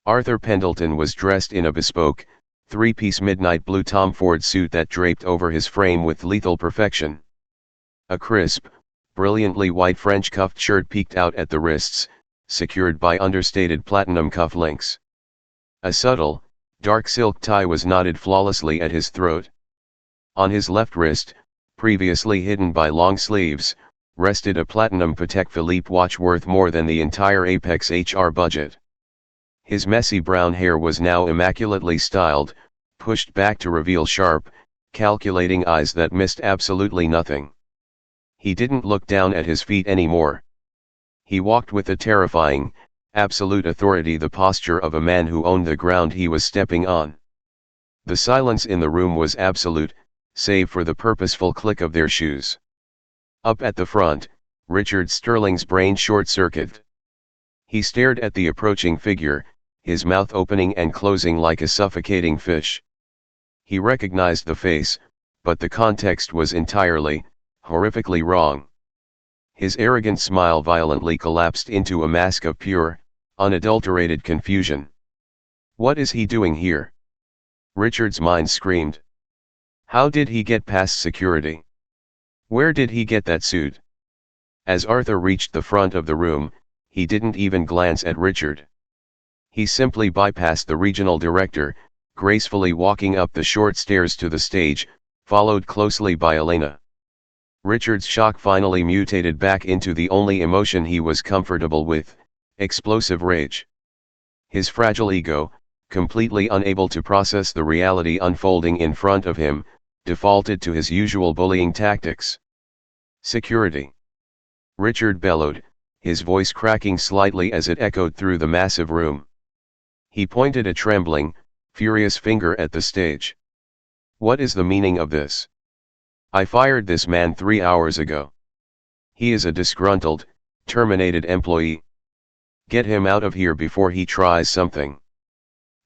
Arthur Pendleton was dressed in a bespoke, three-piece midnight blue Tom Ford suit that draped over his frame with lethal perfection. A crisp, brilliantly white French cuffed shirt peeked out at the wrists, secured by understated platinum cufflinks. A subtle, dark silk tie was knotted flawlessly at his throat. On his left wrist, previously hidden by long sleeves, rested a platinum Patek Philippe watch worth more than the entire Apex HR budget. His messy brown hair was now immaculately styled, pushed back to reveal sharp, calculating eyes that missed absolutely nothing. He didn't look down at his feet anymore. He walked with a terrifying, absolute authority, the posture of a man who owned the ground he was stepping on. The silence in the room was absolute, save for the purposeful click of their shoes. Up at the front, Richard Sterling's brain short-circuited. He stared at the approaching figure, his mouth opening and closing like a suffocating fish. He recognized the face, but the context was entirely, horrifically wrong. His arrogant smile violently collapsed into a mask of pure, unadulterated confusion. What is he doing here? Richard's mind screamed. How did he get past security? Where did he get that suit? As Arthur reached the front of the room, he didn't even glance at Richard. He simply bypassed the regional director, gracefully walking up the short stairs to the stage, followed closely by Elena. Richard's shock finally mutated back into the only emotion he was comfortable with, explosive rage. His fragile ego, completely unable to process the reality unfolding in front of him, defaulted to his usual bullying tactics. Security! Richard bellowed, his voice cracking slightly as it echoed through the massive room. He pointed a trembling, furious finger at the stage. What is the meaning of this? I fired this man 3 hours ago. He is a disgruntled, terminated employee. Get him out of here before he tries something.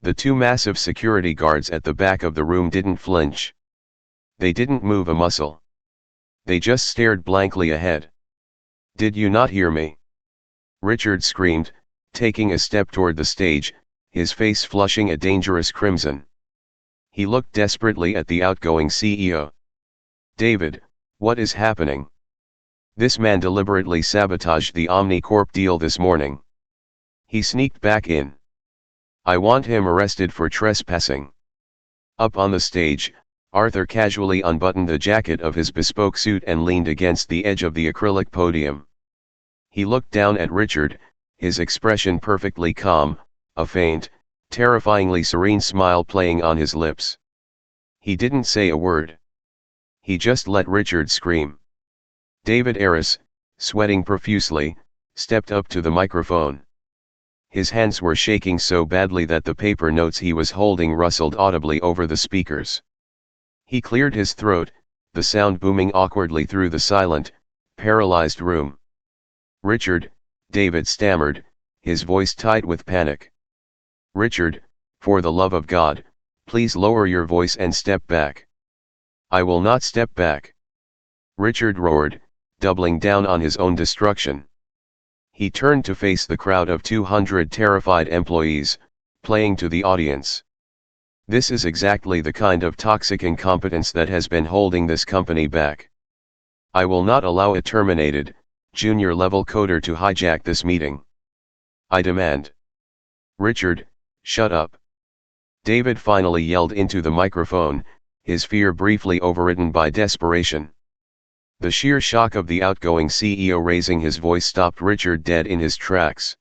The two massive security guards at the back of the room didn't flinch. They didn't move a muscle. They just stared blankly ahead. Did you not hear me? Richard screamed, taking a step toward the stage, his face flushing a dangerous crimson. He looked desperately at the outgoing CEO. David, what is happening? This man deliberately sabotaged the Omnicorp deal this morning. He sneaked back in. I want him arrested for trespassing. Up on the stage, Arthur casually unbuttoned the jacket of his bespoke suit and leaned against the edge of the acrylic podium. He looked down at Richard, his expression perfectly calm, a faint, terrifyingly serene smile playing on his lips. He didn't say a word. He just let Richard scream. David Aris, sweating profusely, stepped up to the microphone. His hands were shaking so badly that the paper notes he was holding rustled audibly over the speakers. He cleared his throat, the sound booming awkwardly through the silent, paralyzed room. "Richard," David stammered, his voice tight with panic. "Richard, for the love of God, please lower your voice and step back." "I will not step back," Richard roared, doubling down on his own destruction. He turned to face the crowd of 200 terrified employees, playing to the audience. "This is exactly the kind of toxic incompetence that has been holding this company back. I will not allow a terminated, junior-level coder to hijack this meeting. I demand." "Richard, shut up," David finally yelled into the microphone, his fear briefly overridden by desperation. The sheer shock of the outgoing CEO raising his voice stopped Richard dead in his tracks.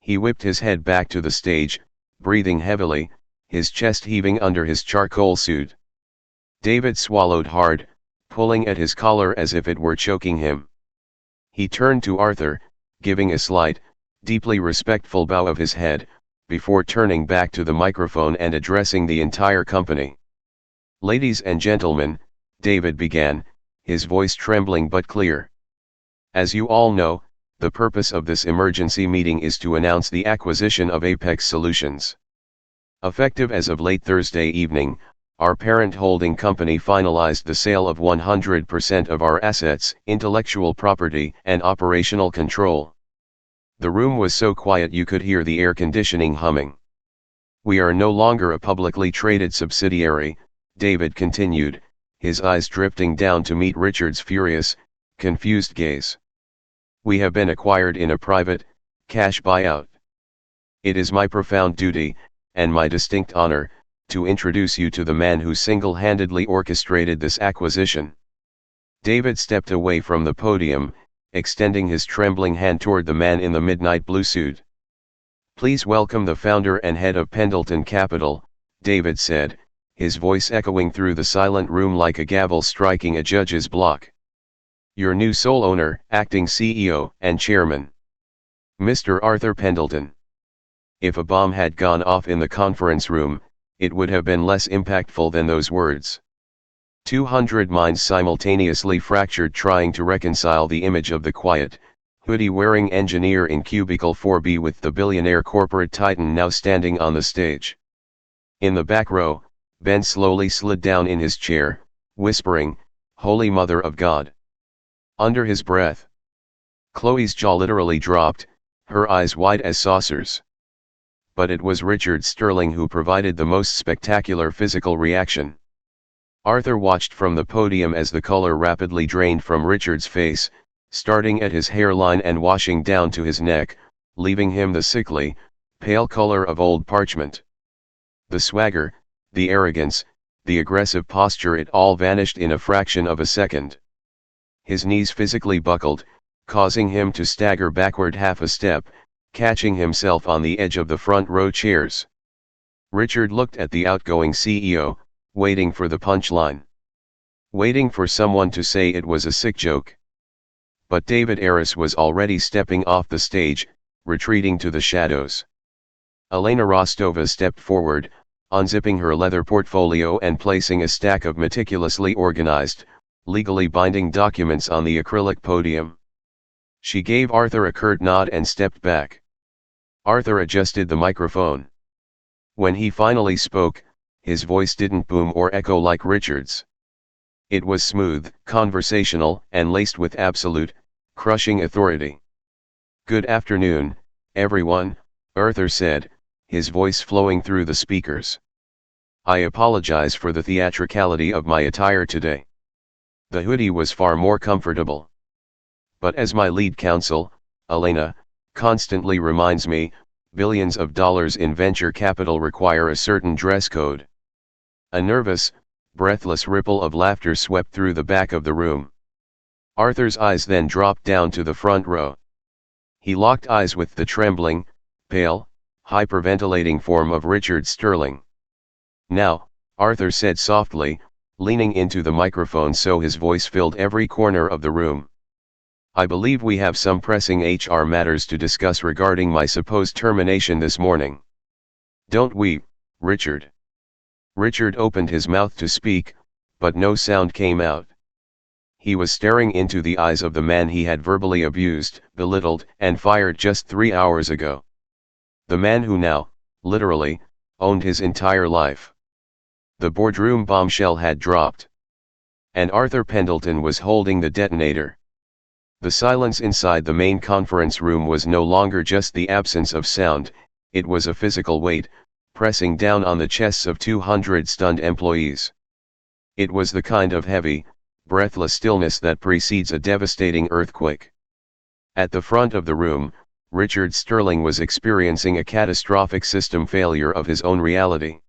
He whipped his head back to the stage, breathing heavily, his chest heaving under his charcoal suit. David swallowed hard, pulling at his collar as if it were choking him. He turned to Arthur, giving a slight, deeply respectful bow of his head, before turning back to the microphone and addressing the entire company. "Ladies and gentlemen," David began, his voice trembling but clear. "As you all know, the purpose of this emergency meeting is to announce the acquisition of Apex Solutions. Effective as of late Thursday evening, our parent holding company finalized the sale of 100% of our assets, intellectual property, and operational control." The room was so quiet you could hear the air conditioning humming. "We are no longer a publicly traded subsidiary," David continued, his eyes drifting down to meet Richard's furious, confused gaze. "We have been acquired in a private, cash buyout. It is my profound duty, and my distinct honor, to introduce you to the man who single-handedly orchestrated this acquisition." David stepped away from the podium, extending his trembling hand toward the man in the midnight blue suit. "Please welcome the founder and head of Pendelton Capital," David said, his voice echoing through the silent room like a gavel striking a judge's block. "Your new sole owner, acting CEO, and chairman, Mr. Arthur Pendelton." If a bomb had gone off in the conference room, it would have been less impactful than those words. 200 minds simultaneously fractured trying to reconcile the image of the quiet, hoodie-wearing engineer in Cubicle 4B with the billionaire corporate titan now standing on the stage. In the back row, Ben slowly slid down in his chair, whispering, "Holy Mother of God," under his breath. Chloe's jaw literally dropped, her eyes wide as saucers. But it was Richard Sterling who provided the most spectacular physical reaction. Arthur watched from the podium as the color rapidly drained from Richard's face, starting at his hairline and washing down to his neck, leaving him the sickly, pale color of old parchment. The swagger, the arrogance, the aggressive posture, it all vanished in a fraction of a second. His knees physically buckled, causing him to stagger backward half a step, catching himself on the edge of the front row chairs. Richard looked at the outgoing CEO, waiting for the punchline. Waiting for someone to say it was a sick joke. But David Aris was already stepping off the stage, retreating to the shadows. Elena Rostova stepped forward, unzipping her leather portfolio and placing a stack of meticulously organized, legally binding documents on the acrylic podium. She gave Arthur a curt nod and stepped back. Arthur adjusted the microphone. When he finally spoke, his voice didn't boom or echo like Richard's. It was smooth, conversational, and laced with absolute, crushing authority. "Good afternoon, everyone," Arthur said, his voice flowing through the speakers. "I apologize for the theatricality of my attire today. The hoodie was far more comfortable. But as my lead counsel, Elena, constantly reminds me, billions of dollars in venture capital require a certain dress code." A nervous, breathless ripple of laughter swept through the back of the room. Arthur's eyes then dropped down to the front row. He locked eyes with the trembling, pale, hyperventilating form of Richard Sterling. "Now," Arthur said softly, leaning into the microphone so his voice filled every corner of the room. I believe we have some pressing HR matters to discuss regarding my supposed termination this morning. Don't we, Richard? Richard opened his mouth to speak, but no sound came out. He was staring into the eyes of the man he had verbally abused, belittled, and fired just 3 hours ago. The man who now, literally, owned his entire life. The boardroom bombshell had dropped. And Arthur Pendelton was holding the detonator. The silence inside the main conference room was no longer just the absence of sound, it was a physical weight, pressing down on the chests of 200 stunned employees. It was the kind of heavy, breathless stillness that precedes a devastating earthquake. At the front of the room, Richard Sterling was experiencing a catastrophic system failure of his own reality.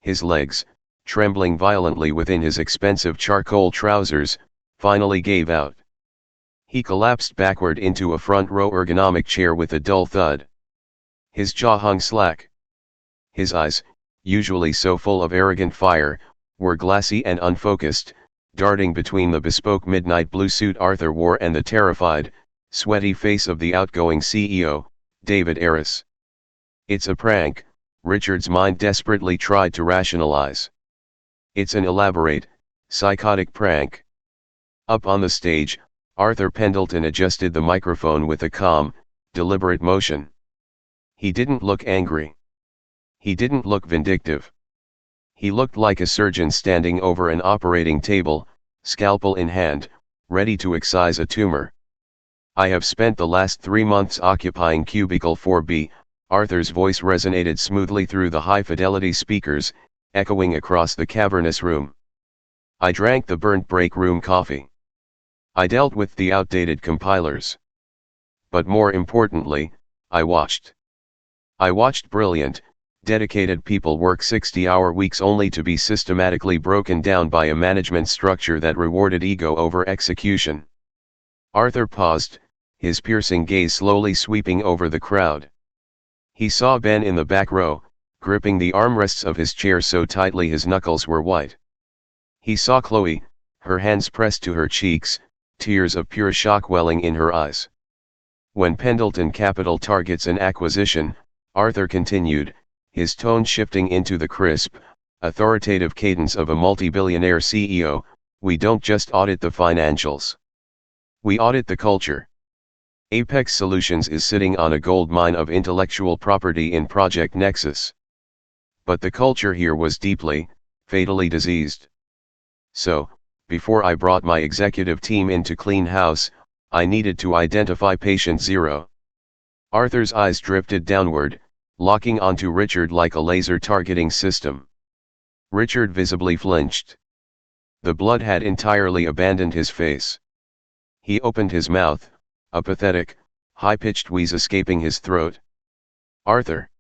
His legs, trembling violently within his expensive charcoal trousers, finally gave out. He collapsed backward into a front-row ergonomic chair with a dull thud. His jaw hung slack. His eyes, usually so full of arrogant fire, were glassy and unfocused, darting between the bespoke midnight blue suit Arthur wore and the terrified, sweaty face of the outgoing CEO, David Arris. It's a prank, Richard's mind desperately tried to rationalize. It's an elaborate, psychotic prank. Up on the stage, Arthur Pendelton adjusted the microphone with a calm, deliberate motion. He didn't look angry. He didn't look vindictive. He looked like a surgeon standing over an operating table, scalpel in hand, ready to excise a tumor. I have spent the last 3 months occupying cubicle 4B, Arthur's voice resonated smoothly through the high-fidelity speakers, echoing across the cavernous room. I drank the burnt break room coffee. I dealt with the outdated compilers. But more importantly, I watched. I watched brilliant, dedicated people work 60-hour weeks only to be systematically broken down by a management structure that rewarded ego over execution. Arthur paused, his piercing gaze slowly sweeping over the crowd. He saw Ben in the back row, gripping the armrests of his chair so tightly his knuckles were white. He saw Chloe, her hands pressed to her cheeks, tears of pure shock welling in her eyes. When Pendleton Capital targets an acquisition, Arthur continued, his tone shifting into the crisp, authoritative cadence of a multi-billionaire CEO, we don't just audit the financials. We audit the culture. Apex Solutions is sitting on a gold mine of intellectual property in Project Nexus. But the culture here was deeply, fatally diseased. So, before I brought my executive team in to clean house, I needed to identify patient zero. Arthur's eyes drifted downward, locking onto Richard like a laser targeting system. Richard visibly flinched. The blood had entirely abandoned his face. He opened his mouth, a pathetic, high-pitched wheeze escaping his throat. Arthur.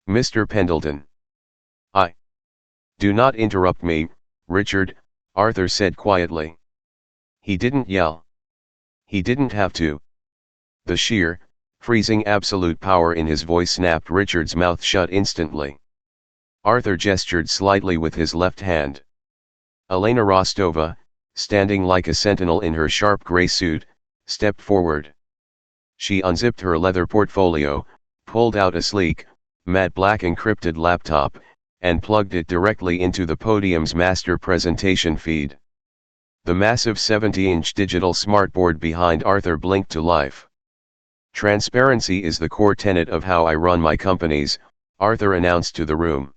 Mr. Pendleton. Do not interrupt me, Richard, Arthur said quietly. He didn't yell. He didn't have to. The sheer, freezing absolute power in his voice snapped Richard's mouth shut instantly. Arthur gestured slightly with his left hand. Elena Rostova, standing like a sentinel in her sharp gray suit, stepped forward. She unzipped her leather portfolio, pulled out a sleek, matte black encrypted laptop, and plugged it directly into the podium's master presentation feed. The massive 70-inch digital smartboard behind Arthur blinked to life. Transparency is the core tenet of how I run my companies, Arthur announced to the room.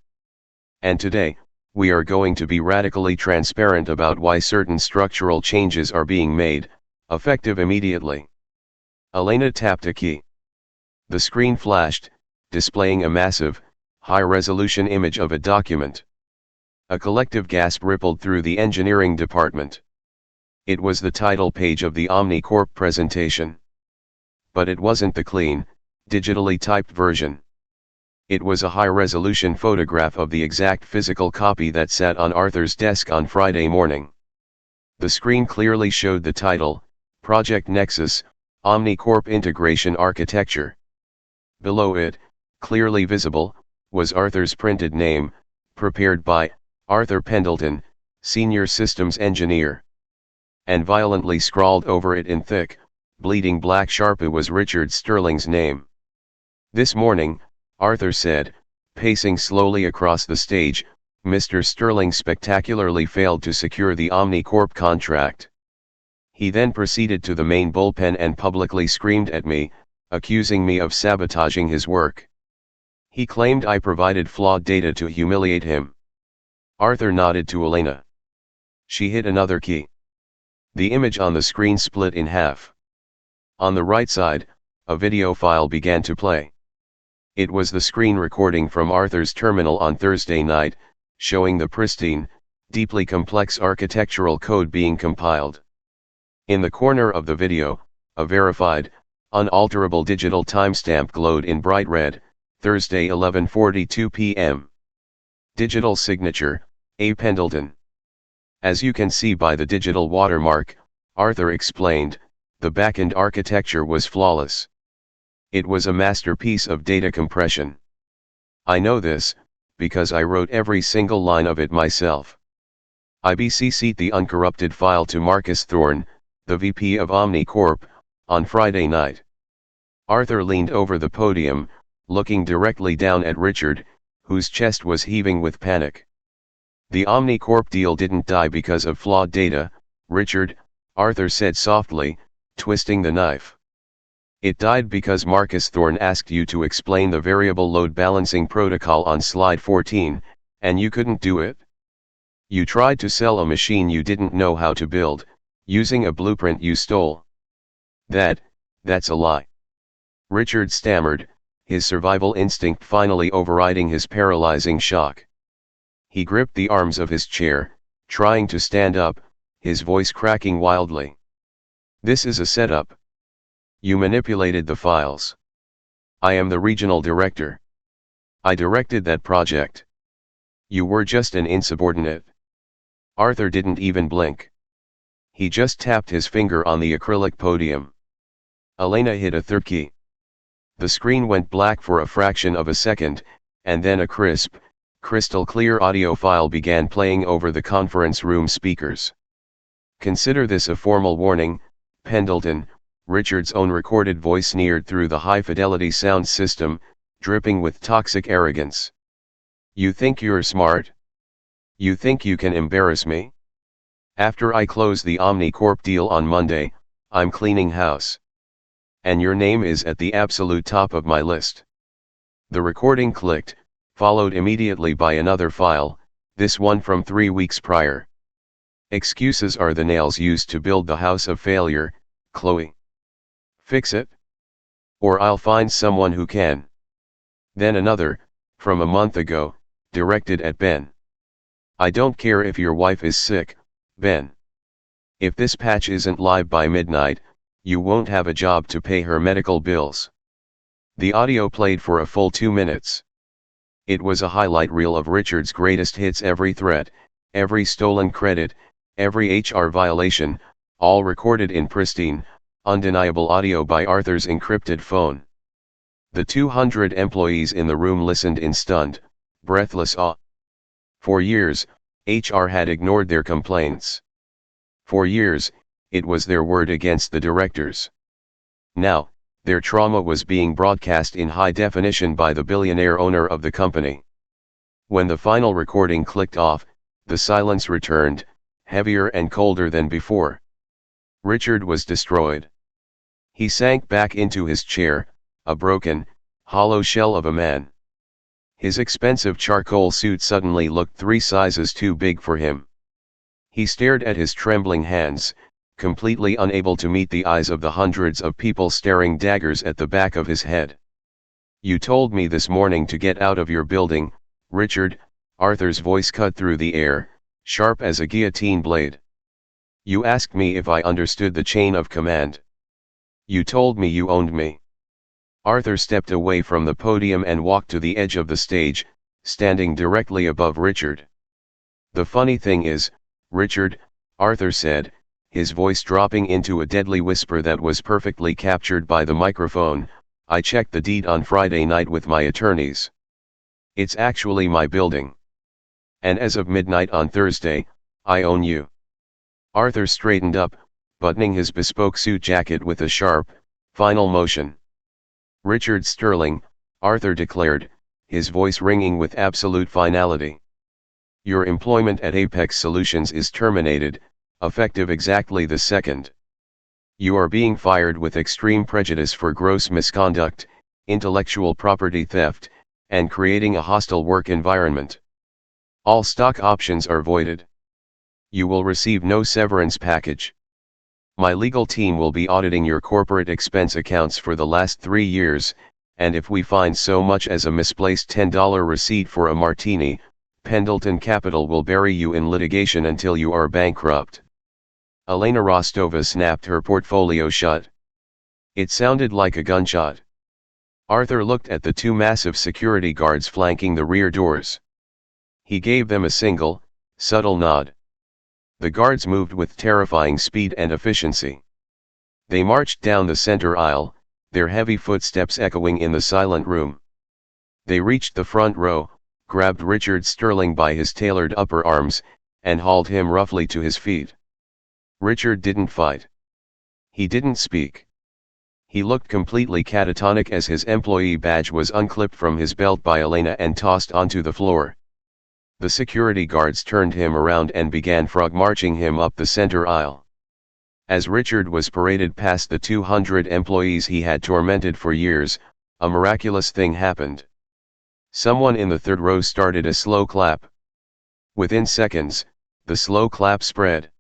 And today, we are going to be radically transparent about why certain structural changes are being made, effective immediately. Elena tapped a key. The screen flashed, displaying a massive, high-resolution image of a document. A collective gasp rippled through the engineering department. It was the title page of the OmniCorp presentation. But it wasn't the clean, digitally typed version. It was a high-resolution photograph of the exact physical copy that sat on Arthur's desk on Friday morning. The screen clearly showed the title, Project Nexus, OmniCorp Integration Architecture. Below it, clearly visible, was Arthur's printed name, prepared by Arthur Pendleton, Senior Systems Engineer. And violently scrawled over it in thick, bleeding black Sharpie was Richard Sterling's name. This morning, Arthur said, pacing slowly across the stage, Mr. Sterling spectacularly failed to secure the Omnicorp contract. He then proceeded to the main bullpen and publicly screamed at me, accusing me of sabotaging his work. He claimed I provided flawed data to humiliate him. Arthur nodded to Elena. She hit another key. The image on the screen split in half. On the right side, a video file began to play. It was the screen recording from Arthur's terminal on Thursday night, showing the pristine, deeply complex architectural code being compiled. In the corner of the video, a verified, unalterable digital timestamp glowed in bright red, Thursday 11:42 p.m. Digital signature, A. Pendelton. As you can see by the digital watermark, Arthur explained, the backend architecture was flawless. It was a masterpiece of data compression. I know this, because I wrote every single line of it myself. I BCC'd the uncorrupted file to Marcus Thorne, the VP of Omnicorp, on Friday night. Arthur leaned over the podium, looking directly down at Richard, whose chest was heaving with panic. The Omnicorp deal didn't die because of flawed data, Richard, Arthur said softly, twisting the knife. It died because Marcus Thorne asked you to explain the variable load balancing protocol on slide 14, and you couldn't do it? You tried to sell a machine you didn't know how to build, using a blueprint you stole. That's a lie. Richard stammered, his survival instinct finally overriding his paralyzing shock. He gripped the arms of his chair, trying to stand up, his voice cracking wildly. This is a setup. You manipulated the files. I am the regional director. I directed that project. You were just an insubordinate. Arthur didn't even blink. He just tapped his finger on the acrylic podium. Elena hit a third key. The screen went black for a fraction of a second, and then a crisp, crystal clear audio file began playing over the conference room speakers. Consider this a formal warning, Pendelton, Richard's own recorded voice sneered through the high-fidelity sound system, dripping with toxic arrogance. You think you're smart? You think you can embarrass me? After I close the Omnicorp deal on Monday, I'm cleaning house. And your name is at the absolute top of my list. The recording clicked, followed immediately by another file, this one from 3 weeks prior. Excuses are the nails used to build the house of failure, Chloe. Fix it? Or I'll find someone who can. Then another, from a month ago, directed at Ben. I don't care if your wife is sick, Ben. If this patch isn't live by midnight, you won't have a job to pay her medical bills. The audio played for a full 2 minutes. It was a highlight reel of Richard's greatest hits, every threat, every stolen credit, every HR violation, all recorded in pristine, undeniable audio by Arthur's encrypted phone. The 200 employees in the room listened in stunned, breathless awe. For years, HR had ignored their complaints. For years, it was their word against the directors. Now, their trauma was being broadcast in high definition by the billionaire owner of the company. When the final recording clicked off, the silence returned, heavier and colder than before. Richard was destroyed. He sank back into his chair, a broken, hollow shell of a man. His expensive charcoal suit suddenly looked 3 sizes too big for him. He stared at his trembling hands, completely unable to meet the eyes of the hundreds of people staring daggers at the back of his head. You told me this morning to get out of your building, Richard, Arthur's voice cut through the air, sharp as a guillotine blade. You asked me if I understood the chain of command. You told me you owned me. Arthur stepped away from the podium and walked to the edge of the stage, standing directly above Richard. The funny thing is, Richard, Arthur said, his voice dropping into a deadly whisper that was perfectly captured by the microphone, I checked the deed on Friday night with my attorneys. It's actually my building. And as of midnight on Thursday, I own you. Arthur straightened up, buttoning his bespoke suit jacket with a sharp, final motion. "Richard Sterling," Arthur declared, his voice ringing with absolute finality. "Your employment at Apex Solutions is terminated, effective exactly the second. You are being fired with extreme prejudice for gross misconduct, intellectual property theft, and creating a hostile work environment. All stock options are voided. You will receive no severance package. My legal team will be auditing your corporate expense accounts for the last 3 years, and if we find so much as a misplaced $10 receipt for a martini, Pendelton Capital will bury you in litigation until you are bankrupt." Elena Rostova snapped her portfolio shut. It sounded like a gunshot. Arthur looked at the 2 massive security guards flanking the rear doors. He gave them a single, subtle nod. The guards moved with terrifying speed and efficiency. They marched down the center aisle, their heavy footsteps echoing in the silent room. They reached the front row, grabbed Richard Sterling by his tailored upper arms, and hauled him roughly to his feet. Richard didn't fight. He didn't speak. He looked completely catatonic as his employee badge was unclipped from his belt by Elena and tossed onto the floor. The security guards turned him around and began frog marching him up the center aisle. As Richard was paraded past the 200 employees he had tormented for years, a miraculous thing happened. Someone in the third row started a slow clap. Within seconds, the slow clap spread.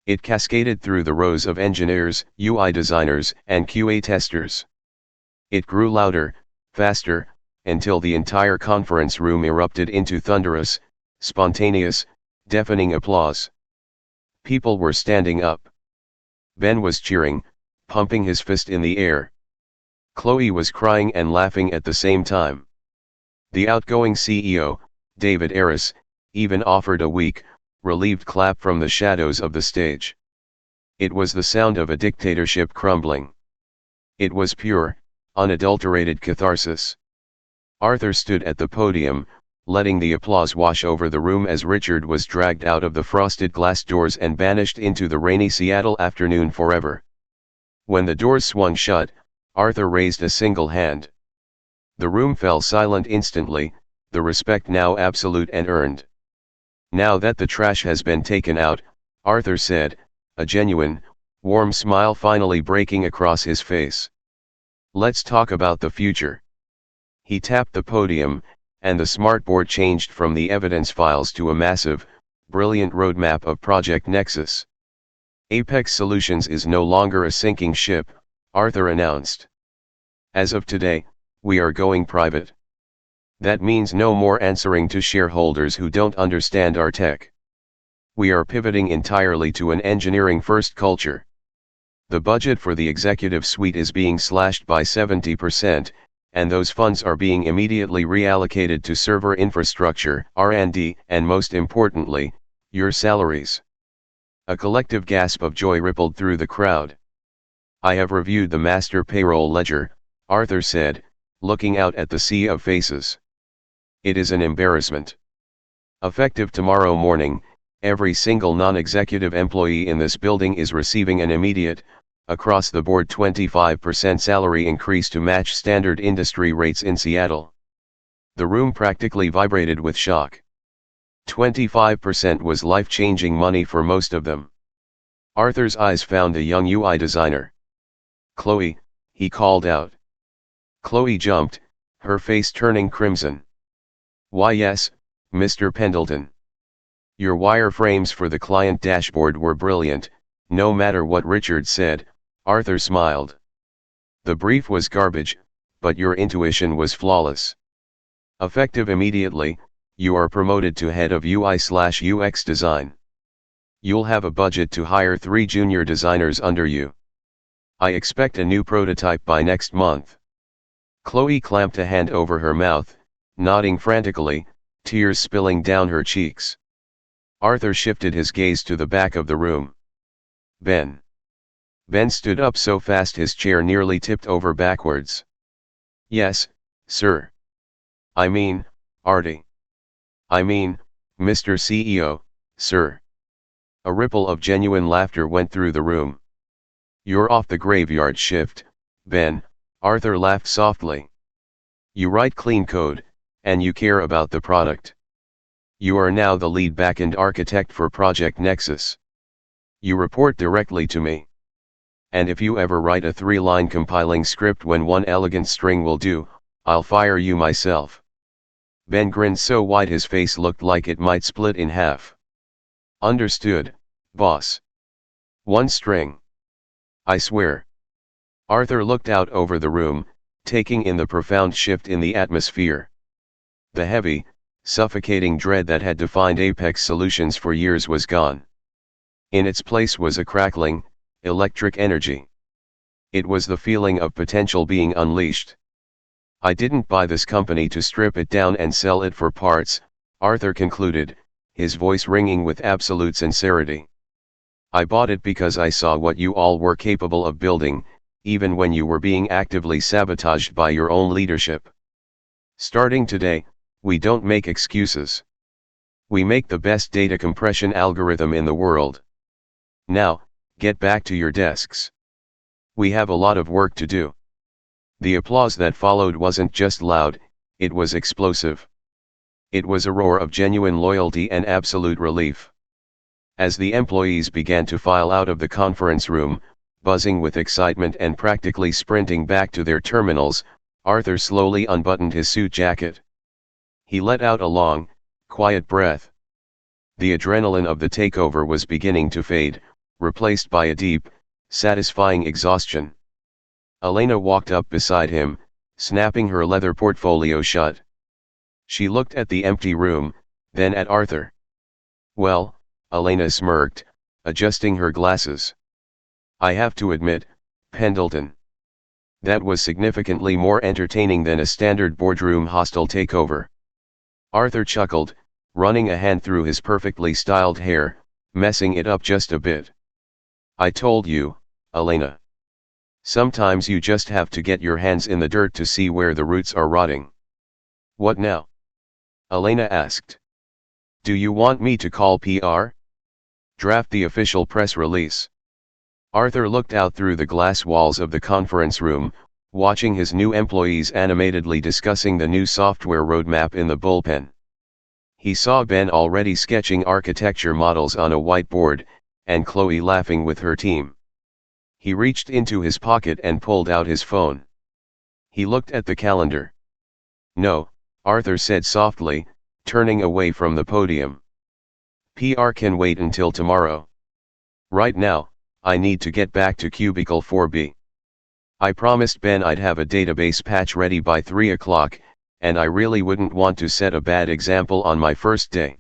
It cascaded through the rows of engineers, UI designers, and QA testers. It grew louder, faster, until the entire conference room erupted into thunderous, spontaneous, deafening applause. People were standing up. Ben was cheering, pumping his fist in the air. Chloe was crying and laughing at the same time. The outgoing CEO, David Aris, even offered a weak, relieved clap from the shadows of the stage. It was the sound of a dictatorship crumbling. It was pure, unadulterated catharsis. Arthur stood at the podium, letting the applause wash over the room as Richard was dragged out of the frosted glass doors and banished into the rainy Seattle afternoon forever. When the doors swung shut, Arthur raised a single hand. The room fell silent instantly, the respect now absolute and earned. "Now that the trash has been taken out," Arthur said, a genuine, warm smile finally breaking across his face. "Let's talk about the future." He tapped the podium, and the smartboard changed from the evidence files to a massive, brilliant roadmap of Project Nexus. "Apex Solutions is no longer a sinking ship," Arthur announced. "As of today, we are going private. That means no more answering to shareholders who don't understand our tech. We are pivoting entirely to an engineering-first culture. The budget for the executive suite is being slashed by 70%, and those funds are being immediately reallocated to server infrastructure, R&D, and most importantly, your salaries." A collective gasp of joy rippled through the crowd. "I have reviewed the master payroll ledger," Arthur said, looking out at the sea of faces. "It is an embarrassment. Effective tomorrow morning, every single non-executive employee in this building is receiving an immediate, across-the-board 25% salary increase to match standard industry rates in Seattle." The room practically vibrated with shock. 25% was life-changing money for most of them. Arthur's eyes found a young UI designer. "Chloe," he called out. Chloe jumped, her face turning crimson. "Why yes, Mr. Pendelton. Your wireframes for the client dashboard were brilliant, no matter what Richard said," Arthur smiled. "The brief was garbage, but your intuition was flawless. Effective immediately, you are promoted to head of UI/UX design. You'll have a budget to hire 3 junior designers under you. I expect a new prototype by next month." Chloe clamped a hand over her mouth, nodding frantically, tears spilling down her cheeks. Arthur shifted his gaze to the back of the room. "Ben." Ben stood up so fast his chair nearly tipped over backwards. "Yes, sir. I mean, Artie. I mean, Mr. CEO, sir." A ripple of genuine laughter went through the room. You're off the graveyard shift, Ben, Arthur laughed softly. You write clean code, and you care about the product. You are now the lead backend architect for Project Nexus. You report directly to me. And if you ever write a 3-line compiling script when one elegant string will do, I'll fire you myself. Ben grinned so wide his face looked like it might split in half. Understood, boss. One string. I swear. Arthur looked out over the room, taking in the profound shift in the atmosphere. The heavy, suffocating dread that had defined Apex Solutions for years was gone. In its place was a crackling, electric energy. It was the feeling of potential being unleashed. I didn't buy this company to strip it down and sell it for parts, Arthur concluded, his voice ringing with absolute sincerity. I bought it because I saw what you all were capable of building, even when you were being actively sabotaged by your own leadership. Starting today, we don't make excuses. We make the best data compression algorithm in the world. Now, get back to your desks. We have a lot of work to do. The applause that followed wasn't just loud, it was explosive. It was a roar of genuine loyalty and absolute relief. As the employees began to file out of the conference room, buzzing with excitement and practically sprinting back to their terminals, Arthur slowly unbuttoned his suit jacket. He let out a long, quiet breath. The adrenaline of the takeover was beginning to fade, replaced by a deep, satisfying exhaustion. Elena walked up beside him, snapping her leather portfolio shut. She looked at the empty room, then at Arthur. Well, Elena smirked, adjusting her glasses. I have to admit, Pendelton. That was significantly more entertaining than a standard boardroom hostile takeover. Arthur chuckled, running a hand through his perfectly styled hair, messing it up just a bit. I told you, Elena. Sometimes you just have to get your hands in the dirt to see where the roots are rotting. What now? Elena asked. Do you want me to call PR? Draft the official press release. Arthur looked out through the glass walls of the conference room, watching his new employees animatedly discussing the new software roadmap in the bullpen. He saw Ben already sketching architecture models on a whiteboard, and Chloe laughing with her team. He reached into his pocket and pulled out his phone. He looked at the calendar. No, Arthur said softly, turning away from the podium. PR can wait until tomorrow. Right now, I need to get back to Cubicle 4B. I promised Ben I'd have a database patch ready by 3 o'clock, and I really wouldn't want to set a bad example on my first day.